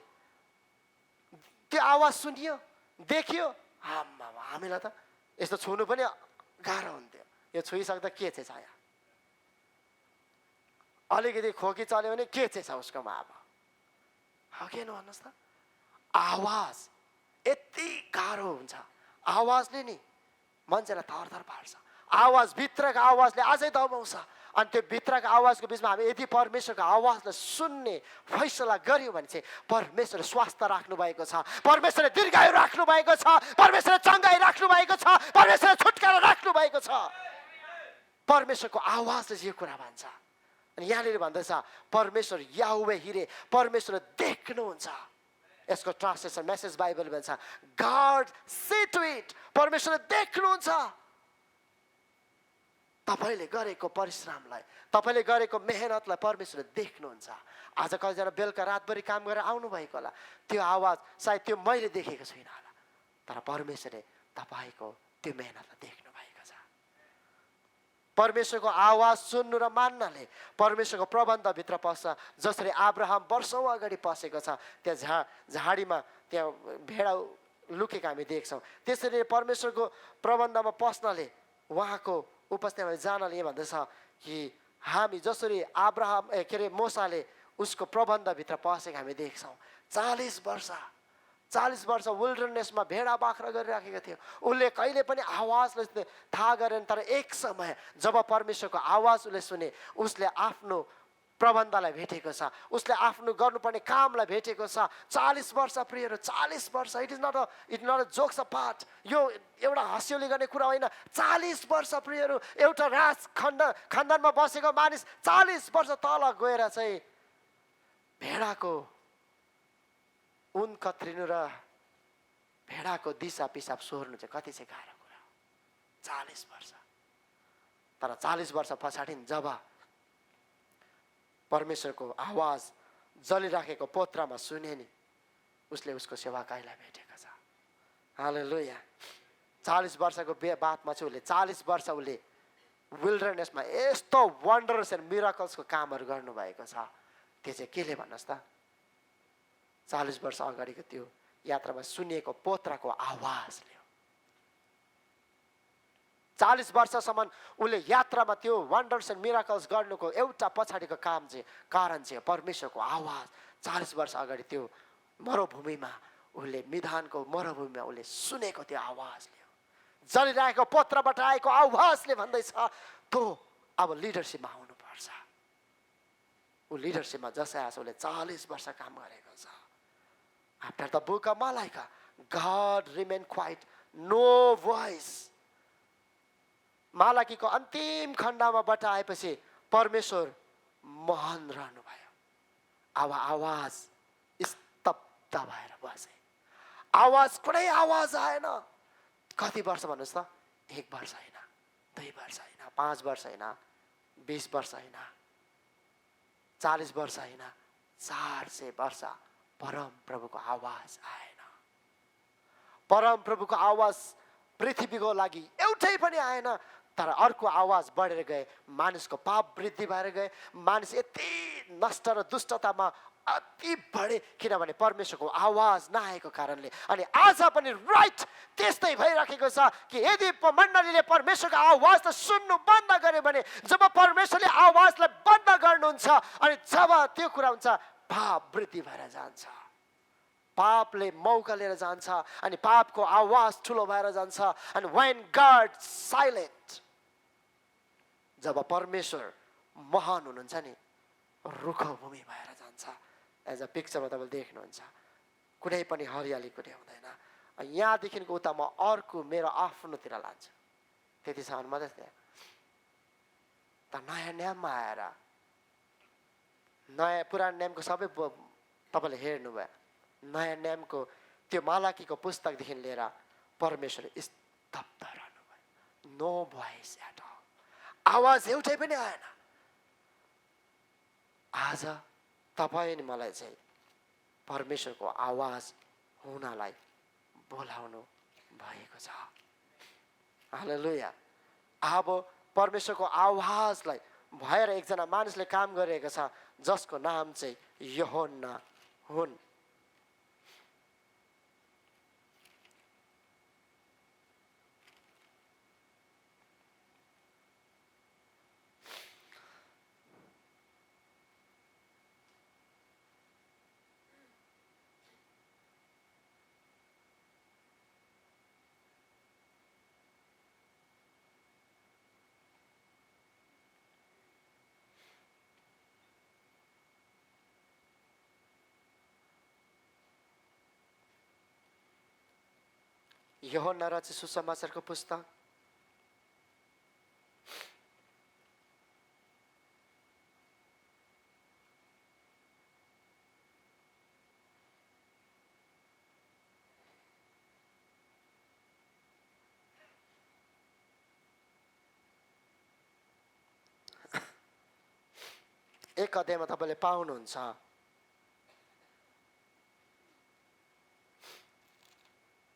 त्यो आवाज सुनियो, देखियो, हामीलाई त यस्तो छुनु पनि गाह्रो हुन्थ्यो। यो छुइसक्दा के चाहिँ छ, यहाँ अलिकति खोकी चल्यो भने के चाहिँ छ उसकोमा, अब हो कि भन्नुहोस् त। आवाज यति गाह्रो हुन्छ, आवाजले नि मान्छेलाई थरथर पार्छ। आवाज, भित्रको आवाजले अझै दबाउँछ। अनि त्यो भित्रको आवाजको बिचमा हामी यदि परमेश्वरको आवाजलाई सुन्ने फैसला गऱ्यौँ भने चाहिँ परमेश्वरले स्वास्थ्य राख्नु भएको छ, परमेश्वरले दीर्घायु राख्नु भएको छ, परमेश्वरले चङ्गाई राख्नु भएको छ, परमेश्वरले छुटकारा राख्नु भएको छ। परमेश्वरको आवाजले यो कुरा भन्छ। अनि यहाँनिर भन्दैछ परमेश्वर याहुवे हिरे, परमेश्वरले देख्नुहुन्छ। यसको ट्रान्सलेसन मेसेज बाइबल भन्छ गॉड सी टु इट, परमेश्वरले देख्नुहुन्छ। तपाईले गरेको परिश्रमलाई, तपाईले गरेको मेहनतलाई परमेश्वरले देख्नुहुन्छ। आज कतिजना बेलुका रातभरि काम गरेर आउनु भएको होला, त्यो आवाज सायद त्यो मैले देखेको छुइनँ होला, तर परमेश्वरले तपाईँको त्यो मेहनतलाई देख्नु भएको छ। परमेश्वरको आवाज सुन्नु र मान्नले परमेश्वरको प्रबन्धभित्र पस्छ। जसरी अब्राहम वर्षौँ अगाडि पसेको छ, त्यहाँ झाडीमा त्यहाँ भेडा लुकेको हामी देख्छौँ। त्यसरी परमेश्वरको प्रबन्धमा पस्नले, उहाँको उपस्थितिमा जानले के भन्दछ कि हामी जसरी के अरे मोसाले उसको प्रबन्धभित्र पसेको हामी देख्छौँ। 40 वर्ष विल्डरनेसमा भेडा बाख्रा गरिराखेको थियो। उसले कहिले पनि आवाजले थाहा गरेन, तर एक समय जब परमेश्वरको आवाज उसले सुने, उसले आफ्नो प्रबन्धलाई भेटेको छ, उसले आफ्नो गर्नुपर्ने कामलाई भेटेको छ। 40 वर्ष प्रियहरू, 40 वर्ष, it is not a jokes a part. यो एउटा हँस्यौली गर्ने कुरा होइन। 40 वर्ष प्रियहरू, एउटा खानदानमा बसेको मानिस 40 वर्ष तल गएर चाहिँ भेडाको उन कत्रिनु र भेडाको दिशा पिसाब सोर्नु चाहिँ कति चाहिँ गाह्रो कुरा हो। 40 वर्ष। तर 40 वर्ष पछाडि जब परमेश्वरको आवाज जलिराखेको पोत्रमा सुने नि, उसले उसको सेवाकाईलाई भेटेको छ। हालेलुया। 40 वर्षको बादमा चाहिँ उसले 40 वर्ष उसले विल्डरनेसमा यस्तो वन्डर्स एन्ड मिराकल्सको कामहरू गर्नुभएको छ। त्यो चाहिँ केले भन्नुहोस् त? 40 वर्ष अगाडिको त्यो यात्रामा सुनिएको पोत्राको आवाजले हो। 40 वर्षसम्म उसले यात्रामा त्यो वन्डर्स एन्ड मिराकल्स गर्नुको एउटा पछाडिको कारण चाहिँ परमेश्वरको आवाज। 40 वर्ष अगाडि त्यो मरुभूमिमा उसले, मिधानको मरुभूमिमा उसले सुनेको त्यो आवाजले हो। जलिरहेको पोत्राबाट आएको आवाजले भन्दैछ तँ अब लिडरसिपमा आउनुपर्छ। ऊ लिडरसिपमा जसै आएछ उसले 40 वर्ष काम गरेको छ। After the book of Malachi, God remained quiet, no voice. मालाकीको अन्तिम खण्डमा बताएपछि परमेश्वर महान रहनुभयो। अब आवाज स्तब्ध भएर बसे। आवाज, कुनै आवाज आएन। कति वर्ष भन्नुहोस् त? 1 वर्ष होइन, 2 वर्ष होइन, 5 वर्ष होइन, 20 वर्ष होइन, 40 वर्ष होइन, 400 वर्ष परम प्रभुको आवाज आएन। परम प्रभुको आवाज पृथ्वीको लागि एउटै पनि आएन, तर अर्को आवाज बढेर गए। मानिसको पाप वृद्धि भएर गए। मानिस यति नष्ट र दुष्टतामा अति बढे, किनभने परमेश्वरको आवाज नआएको कारणले। अनि आज पनि राइट त्यस्तै भइराखेको छ कि यदि मण्डलीले परमेश्वरको आवाज त सुन्नु बन्द गर्यो भने, जब परमेश्वरले आवाजलाई बन्द गर्नुहुन्छ अनि जब त्यो कुरा हुन्छ, पाप वृद्धि भएर जान्छ। पापले मौका लिएर जान्छ अनि पापको आवाज ठुलो भएर जान्छ। अनि when God silent, जब परमेश्वर महान हुनुहुन्छ नि, रुखो भूमि भएर जान्छ। एज अ पिक्चरमा तपाईँले देख्नुहुन्छ, कुनै पनि हरियाली कुनै हुँदैन। यहाँदेखिको उता म अर्को मेरो आफ्नोतिर लान्छु, त्यतिसम्म मात्रै थियो। त नयाँ नियममा आएर नयाँ पुरानो नियमको सबै तपाईँले हेर्नुभयो। नयाँ नियमको त्यो मालाकीको पुस्तकदेखि लिएर परमेश्वर स्तब्ध रहनुभयो। नो भोइस एट अल, आवाज एउटै पनि आएन। आज तपाईँ अनि मलाई चाहिँ परमेश्वरको आवाज हुनलाई बोलाउनु भएको छ। हालेलुया। अब परमेश्वरको आवाजलाई भएर एकजना मानिसले काम गरिरहेको छ, जसको नाम चाहिँ यूहन्ना हुन्। यूहन्ना रचित सुसमाचारको पुस्तक एक अध्यायमा तपाईँले पाउनुहुन्छ।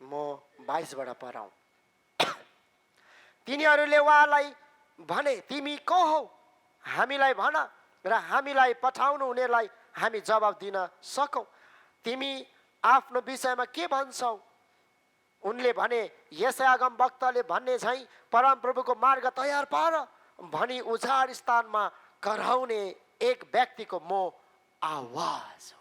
म 22बाट पढाउँ। तिनीहरूले उहाँलाई भने, तिमी को हौ? हामीलाई भन र हामीलाई पठाउनु हुनेलाई हामी जवाब दिन सकौँ। तिमी आफ्नो विषयमा के भन्छौ? उनले भने, यशाया अगमवक्ताले भन्ने झैं परमप्रभुको मार्ग तयार पार भनी उजाड स्थानमा कराउने एक व्यक्तिको म आवाज हो।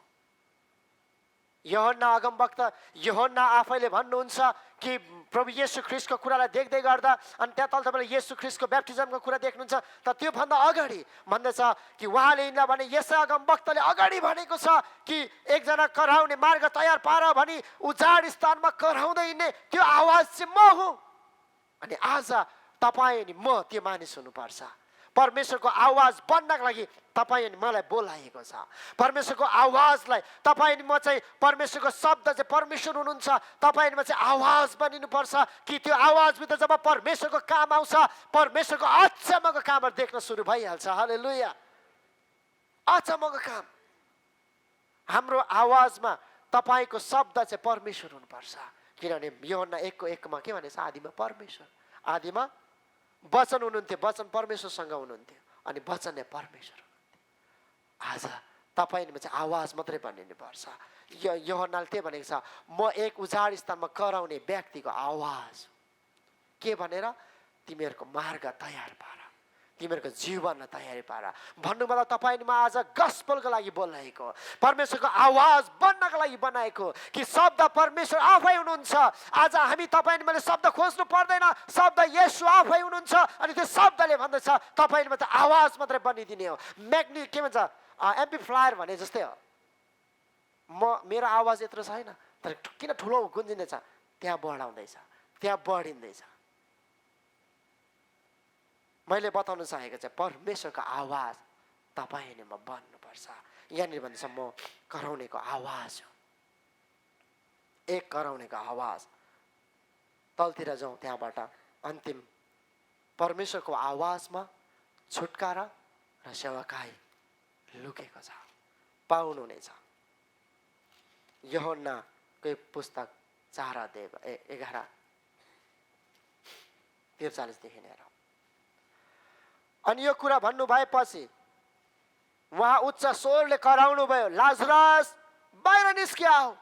यूहन्ना अगमवक्ता यूहन्ना आफैले भन्नुहुन्छ कि प्रभु येशू ख्रीष्टको कुरालाई देख्दै गर्दा अनि त्यहाँ तल तपाईँले येशू ख्रीष्टको ब्याप्टिजमको कुरा देख्नुहुन्छ। तर त्योभन्दा अगाडि भन्दछ कि उहाँले यिनलाई भने यशाया अगमवक्ताले अगाडि भनेको छ कि एकजना कराउने मार्ग तयार पार भनी उजाड स्थानमा कराउँदै हिँड्ने त्यो आवाज चाहिँ म हुँ। अनि आज तपाईँ अनि म त्यो मानिस हुनुपर्छ। परमेश्वरको आवाज बन्नको लागि तपाईँ अनि मलाई बोलाएको छ। परमेश्वरको आवाजलाई तपाईँ अनि म चाहिँ परमेश्वरको शब्द चाहिँ परमेश्वर हुनुहुन्छ, तपाईँ अनि म चाहिँ आवाज बनिनुपर्छ कि त्यो आवाजभित्र जब परमेश्वरको काम आउँछ परमेश्वरको अचम्मको कामहरू देख्न सुरु भइहाल्छ। हालेलुया। अचम्मको काम। हाम्रो आवाजमा तपाईँको शब्द चाहिँ परमेश्वर हुनुपर्छ। किनभने यूहन्ना 1:1 के भनेछ? आदिमा परमेश्वर, आदिमा वचन हुनुहुन्थ्यो, वचन परमेश्वरसँग हुनुहुन्थ्यो अनि वचन नै परमेश्वर हुनुहुन्थ्यो। आज तपाईँ चाहिँ आवाज मात्रै बनिनुपर्छ। यूहन्नाले त्यही भनेको छ, म एक उजाड स्थानमा कराउने व्यक्तिको आवाज। के भनेर? तिमीहरूको मार्ग तयार पार, तिमीहरूको जीवनलाई तयारी पार भन्नु मतलब तपाईँ म आज गस्पलको लागि बोलाएको, परमेश्वरको आवाज बन्नको लागि बनाएको कि शब्द परमेश्वर आफै हुनुहुन्छ। आज हामी तपाईँ मैले शब्द खोज्नु पर्दैन, शब्द येशू आफै हुनुहुन्छ अनि त्यो शब्दले भन्दछ तपाईँ मात्र आवाज मात्रै बनिदिने हो। म्याग्नेट के भन्छ, एम्प्लिफायर भने जस्तै हो। मेरो आवाज यत्रो छैन तर किन ठुलो गुन्जिँदैछ? त्यहाँ बढाउँदैछ, त्यहाँ बढिँदैछ। मैले बताउन चाहेको चाहिँ परमेश्वरको आवाज तपाईँ अनि म बन्नुपर्छ। यहाँनिर भन्छ म कराउनेको आवाज हो, एक कराउनेको आवाज। तलतिर जाउँ, त्यहाँबाट अन्तिम परमेश्वरको आवाजमा छुटकारा र सेवाकाई लुकेको छ, पाउनुहुनेछ। यूहन्नाको पुस्तक 4:11-43 हेर। अनि यो कुरा भन्नु भएपछि उहाँ उच्च स्वरले कराउनु भयो, लाजरस बाहिर निस्किआऊ।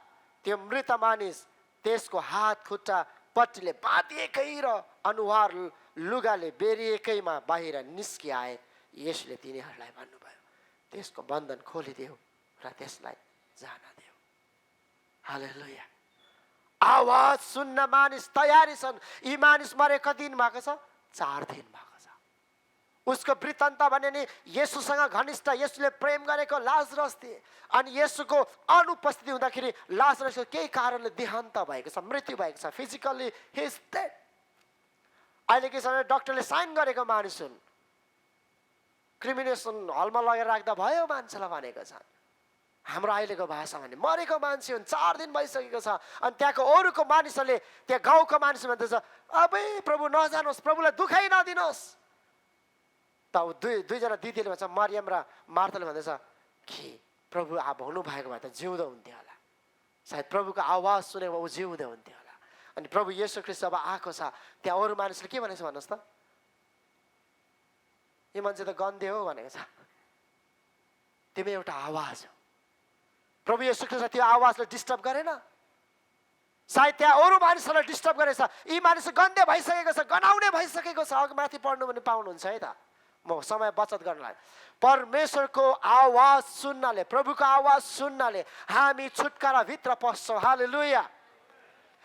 त्यो मृत मानिस त्यसको हात खुट्टा पट्टीले बाँधिएकै र अनुहार लुगाले बेरिएकैमा बाहिर निस्किआए। यसले तिनीहरूलाई भन्नुभयो, त्यसको बन्धन खोलिदेऊ र त्यसलाई जान देऊ। हालेलुया। आवाज सुन्न मानिस तयारी छन्। यी मानिस मरेको दिन भएको छ, 4 दिन भएको छ। उसको वृत्तान्त भने नि येशूसँग घनिष्ठ, येशूले प्रेम गरेको लाजरस थिए अनि येशूको अनुपस्थिति हुँदाखेरि लाजरसको केही कारणले देहान्त भएको छ, मृत्यु भएको छ, फिजिकल्ली हि इज डेड। अहिले के छ भने डक्टरले साइन गरेको मानिस हुन्, क्रिमिनेसन हलमा लगेर राख्दा भयो मान्छेलाई भनेको छ। हाम्रो अहिलेको भाषा भने मरेको मान्छे हुन्, 4 दिन भइसकेको छ। अनि त्यहाँको अरूको मानिसहरूले, त्यहाँ गाउँको मानिस भन्दैछ, अबै प्रभु नजानुहोस्, प्रभुलाई दुखाइ नदिनुहोस्। त दुईजना दिदीले भन्छ, मरियम र मार्थाले भन्दैछ कि प्रभु अब हुनु भएको भए त जिउँदो हुन्थ्यो होला, सायद प्रभुको आवाज सुनेको ऊ जिउँदो हुन्थ्यो होला। अनि प्रभु येशू ख्रीष्ट जब आएको छ त्यहाँ अरू मानिसले के भनेछ भन्नुहोस् त? यो मान्छे त गन्धे हो भनेको छ। तिमी एउटा आवाज हो। प्रभु येशू ख्रीष्टले त्यो आवाजले डिस्टर्ब गरेन, सायद त्यहाँ अरू मानिसहरूलाई डिस्टर्ब गरेछ। यी मानिस गन्धे भइसकेको छ, गनाउने भइसकेको छ। अघि माथि पढ्नु पनि पाउनुहुन्छ है त, म समय बचत गर्नलाई। परमेश्वरको आवाज सुन्नाले, प्रभुको आवाज सुन्नाले हामी छुटकारा भित्र पस्छौँ। हालेलुया।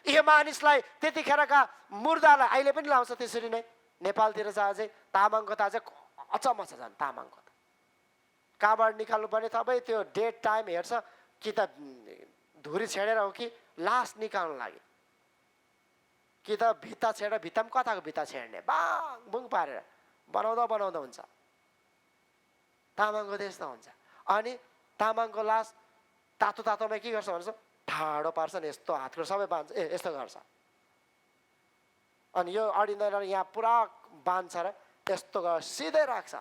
यो मानिसलाई त्यतिखेरका मुर्दालाई अहिले पनि लाउँछ त्यसरी नै। नेपालतिर चाहिँ अझै तामाङको त अझै अचम्म छ झन्। तामाङको त कहाँबाट निकाल्नु पर्ने तपाईँ त्यो डेट टाइम हेर्छ कि त धुरी छेडेर हो कि लास निकाल्नु लागि, कि त भित्ता छेडेर, भित्ता पनि कताको भित्ता छेड्ने, बाङ बुङ पारेर बनाउँदा बनाउँदा हुन्छ। तामाङको त्यस्तो हुन्छ। अनि तामाङको लास तातो तातोमा के गर्छ भन्छ, ठाडो पार्छ नि, यस्तो हातको सबै बाँध्छ, यस्तो गर्छ। अनि यो अडिँदैन, यहाँ पुरा बाँध्छ र यस्तो गरेर सिधै राख्छ।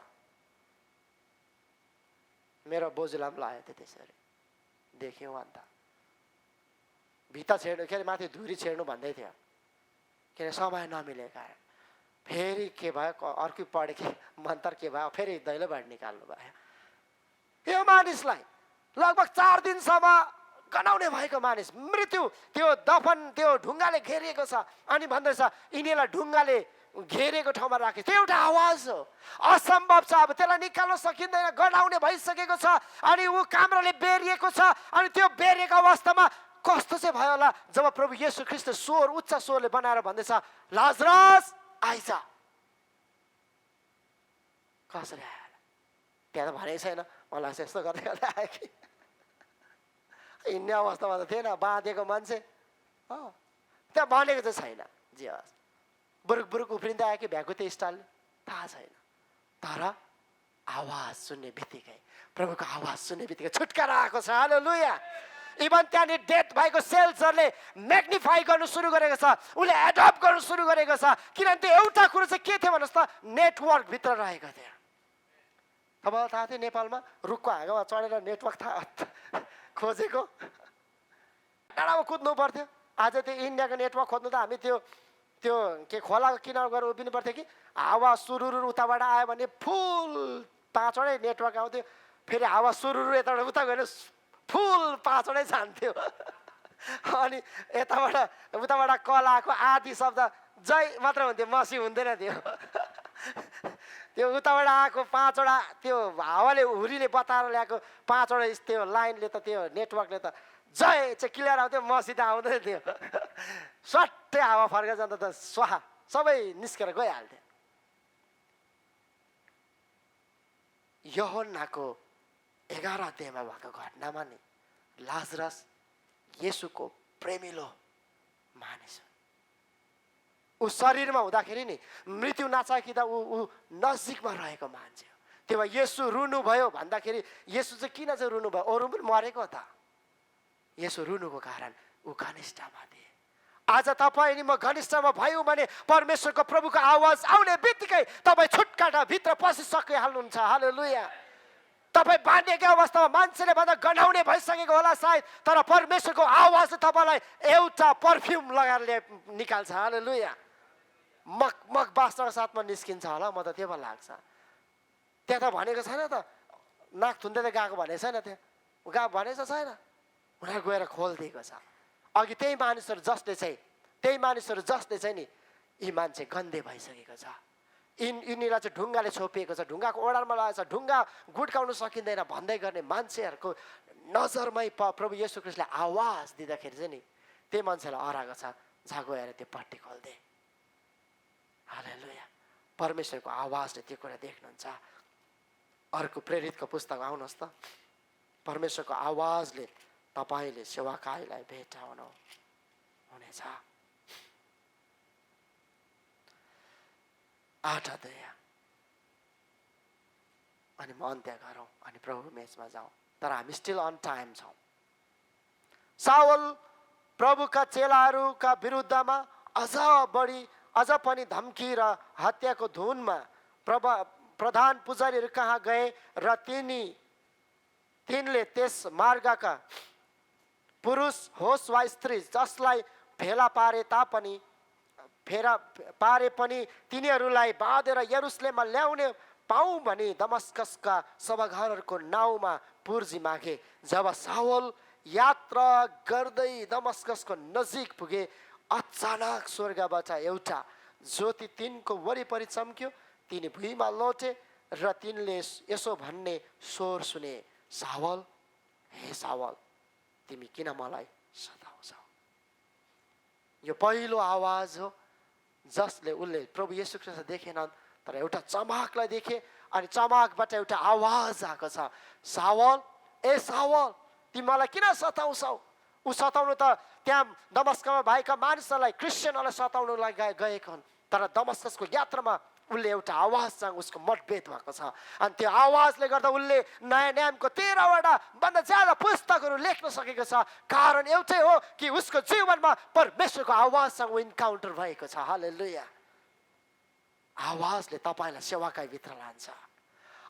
मेरो बोजूलाई पनि लगायो थियो त्यसरी, देख्यौँ। अन्त भित्ता छेड्नु के अरे माथि धुरी छेड्नु भन्दै थियो, किन समय नमिलेको कारण। फेरि के भयो, अर्कै पढे कि मन्तर के भयो, फेरि दैलोबाट निकाल्नु भयो। यो मानिसलाई लगभग 4 दिनसम्म गनाउने भएको मानिस, मृत्यु त्यो दफन त्यो ढुङ्गाले घेरिएको छ अनि भन्दैछ यिनीहरूलाई ढुङ्गाले घेरेको ठाउँमा राखे। त्यो एउटा आवाज हो, असम्भव छ, अब त्यसलाई निकाल्न सकिँदैन, गनाउने भइसकेको छ अनि ऊ काम्रोले बेरिएको छ। अनि त्यो बेरिएको अवस्थामा कस्तो चाहिँ भयो होला जब प्रभु येशू ख्रीष्ट स्वर उच्च स्वरले बनाएर भन्दैछ लाजरस आइज। कसरी आयो त्यहाँ त भनेको छैन, मलाई चाहिँ यस्तो गर्दै गर्दै आयो कि हिँड्ने अवस्थामा त थिएन, बाँधेको मान्छे त्यहाँ भनेको चाहिँ छैन। जे होस् बुरुक बुरुक उफ्रिँदै आयो कि भ्याकुते स्टाइलले थाहा छैन, तर आवाज सुन्ने बित्तिकै प्रभुको आवाज सुन्ने बित्तिकै छुटकारा आएको छ। हालेलुया। इभन त्यहाँनिर डेथ भएको सेल्सहरूले म्याग्निफाई गर्नु सुरु गरेको छ, उसले एडप्ट गर्नु सुरु गरेको छ। किनभने त्यो एउटा कुरो चाहिँ के थियो भन्नुहोस् त, नेटवर्कभित्र रहेको थियो। तपाईँलाई थाहा थियो नेपालमा रुखको हाँगामा चढेर नेटवर्क खोजेको डाँडामा कुद्नु पर्थ्यो। आज त्यो इन्डियाको नेटवर्क खोज्नु त हामी त्यो त्यो के खोलाको किनार गएर उभिनु पर्थ्यो कि हावा सुरुरु उताबाट आयो भने फुल 5वटै नेटवर्क आउँथ्यो, फेरि हावा सुरुरु यताबाट उता गएर फुल 5वटै जान्थ्यो। अनि यताबाट उताबाट कल आएको आधी शब्द जय मात्र हुन्थ्यो, मसी हुँदैन थियो। त्यो उताबाट आएको 5वटा त्यो हावाले हुरीले बताएर ल्याएको 5वटा त्यो लाइनले त त्यो नेटवर्कले त जय चाहिँ क्लियर आउँथ्यो, मसी त आउँदैन थियो। सट्टै हावा फर्केर जाँदा त स्वाहा सबै निस्केर गइहाल्थ्यो। यूहन्नाको 11 अध्यायमा भएको घटनामा नि लाजरस येशूको प्रेमिलो मानिस हो। ऊ शरीरमा हुँदाखेरि नि मृत्यु नचाहिँदा ऊ नजिकमा रहेको मान्छे हो। त्यो भए येशू रुनु भयो भन्दाखेरि येशू चाहिँ किन चाहिँ रुनु भयो, अरू पनि मरेको त। येशू रुनुको कारण ऊ घनिष्ठमा थिए। आज तपाईँ अनि म घनिष्ठमा भयौँ भने परमेश्वरको प्रभुको आवाज आउने बित्तिकै तपाईँ छुटकाटा भित्र पसिसकिहाल्नुहुन्छ। हालेलुया। तपाईँ बाँधिएको अवस्थामा मान्छेले भन्दा गनाउने भइसकेको होला सायद, तर परमेश्वरको आवाजले तपाईँलाई एउटा पर्फ्युम लगाएर निकाल्छ। हालेलुया। मग मग बास्नाको साथमा निस्किन्छ होला, म त त्यो पो लाग्छ। त्यहाँ त भनेको छैन त नाक थुन्दै त गएको भनेको छैन, त्यहाँ गएको भनेको छैन, उनीहरू गएर खोलिदिएको छ। अघि त्यही मानिसहरू जसले चाहिँ नि यी मान्छे गन्धे भइसकेको छ, यिनीलाई चाहिँ ढुङ्गाले छोपिएको छ, ढुङ्गाको ओडारमा लगाएको छ, ढुङ्गा गुड्काउनु सकिँदैन भन्दै गर्ने मान्छेहरूको नजरमै प्रभु येशू ख्रीष्टले आवाज दिँदाखेरि चाहिँ नि त्यही मान्छेलाई हराएको छ, जा गएर त्यो पट्टी खोल्दे। हालेलुया। परमेश्वरको आवाजले त्यो कुरा देख्नुहुन्छ। अर्को प्रेरितको पुस्तक आउनुहोस् त। परमेश्वरको आवाजले तपाईँले सेवाकाईलाई भेटाउनु हुनेछ। 8 अध्याय अनि म अन्त्य गरौँ अनि प्रभु मेचमा जाउँ, तर हामी स्टिल अन टाइम छौँ। साउल प्रभुका चेलाहरूका विरुद्धमा अझ पनि धम्की र हत्याको धुनमा प्रधान पुजारीहरू कहाँ गए र तिनले त्यस मार्गका पुरुष होस् वा स्त्री जसलाई फेला पारे पनि तिनीहरूलाई बाँधेर यरुशलेममा ल्याउने पाऊँ भनी दमस्कसका सभाघरहरूको नाउँमा पुर्जी मागे। जब साउल यात्रा गर्दै दमस्कसको नजिक पुगे, अचानक स्वर्गबाट एउटा ज्योति तिनको वरिपरि चम्क्यो। तिनी भुइँमा लोटे र तिनले यसो भन्ने स्वर सुने, सावल हे सावल तिमी किन मलाई सताउँछौ। यो पहिलो आवाज हो जसले उसले प्रभु येशू ख्रीष्ट देखेनन्, तर एउटा चमकलाई देखे अनि चमकबाट एउटा आवाज आएको छ, सावल ए सावल तिमी मलाई किन सताउँछौ। ऊ सताउनु त त्यहाँ दमस्कमा भएका मानिसहरूलाई क्रिस्चियनहरूलाई सताउनुलाई गएका हुन्, तर दमस्कसको यात्रामा उसले एउटा आवाजसँग उसको मतभेद भएको छ। अनि त्यो आवाजले गर्दा उसले नयाँ नियमको 13वटा भन्दा ज्यादा पुस्तकहरू लेख्न सकेको छ। कारण एउटै हो कि उसको जीवनमा परमेश्वरको आवाजसँग इन्काउन्टर भएको छ। हालेलुया। आवाजले तपाईँलाई सेवाकाई भित्र लान्छ।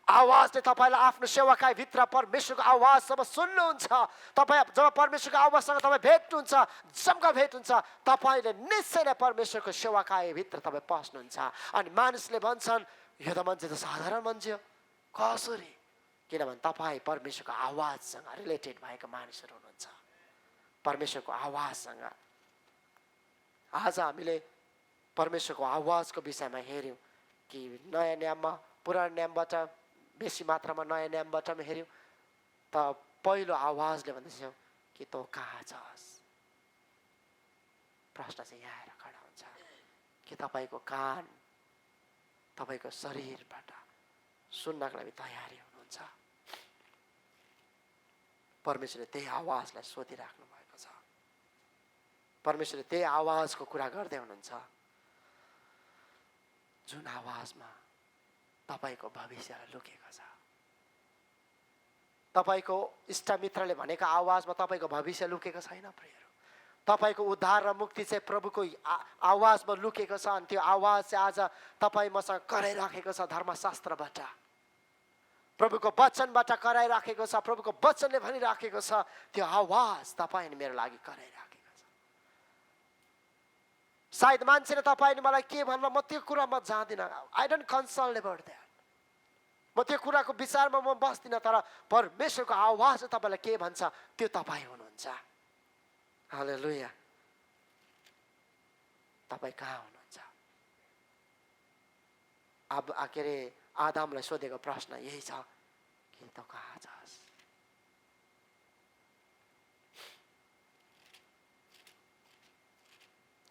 आवाजले तपाईँलाई आफ्नो सेवाकाई भित्र परमेश्वरको आवाज जब सुन्नुहुन्छ, तपाईँ जब परमेश्वरको आवाजसँग तपाईँ भेट्नुहुन्छ, जम्का भेट्नुहुन्छ, तपाईँले निश्चय नै परमेश्वरको सेवाकाई भित्र तपाईँ पस्नुहुन्छ। अनि मानिसले भन्छन् यो त मान्छे त साधारण मान्छे हो, कसरी? किनभने तपाईँ परमेश्वरको आवाजसँग रिलेटेड भएको मानिसहरू हुनुहुन्छ। परमेश्वरको आवाजसँग आज हामीले परमेश्वरको आवाजको विषयमा हेऱ्यौँ कि नयाँ नियममा पुरानो नियमबाट बेसी मात्रामा नयाँ नियमबाट पनि हेऱ्यौँ त पहिलो आवाजले भन्दैछ कि तँ कहाँ छस्। प्रश्न चाहिँ यहाँ आएर खडा हुन्छ कि तपाईँको कान तपाईँको शरीरबाट सुन्नको लागि तयारी हुनुहुन्छ। परमेश्वरले त्यही आवाजलाई सोधिराख्नु भएको छ। परमेश्वरले त्यही आवाजको कुरा गर्दै हुनुहुन्छ जुन आवाजमा तपाईँको भविष्य लुकेको छ। तपाईँको इष्टमित्रले भनेको आवाजमा तपाईँको भविष्य लुकेको छैन प्रियहरू। तपाईँको उद्धार र मुक्ति चाहिँ प्रभुको आवाजमा लुकेको छ। अनि त्यो आवाज चाहिँ आज तपाईँ मसँग कराइराखेको छ धर्मशास्त्रबाट, प्रभुको वचनबाट कराइराखेको छ। प्रभुको वचनले भनिराखेको छ त्यो आवाज तपाईँ अनि मेरो लागि कराइराखेको छ। सायद मान्छेले तपाईँ अनि मलाई के भन्ला म त्यो कुरामा जाँदिनँ। I don't consult about that. म त्यो कुराको विचारमा म बस्दिनँ। तर परमेश्वरको आवाज तपाईँलाई के भन्छ त्यो तपाईँ हुनुहुन्छ। हालेलुया। तपाईँ कहाँ हुनुहुन्छ? अब के अरे आदमलाई सोधेको प्रश्न यही छ कि तँ कहाँ छस्।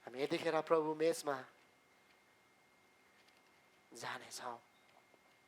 हामी यतिखेर प्रभु मेचमा जानेछौँ।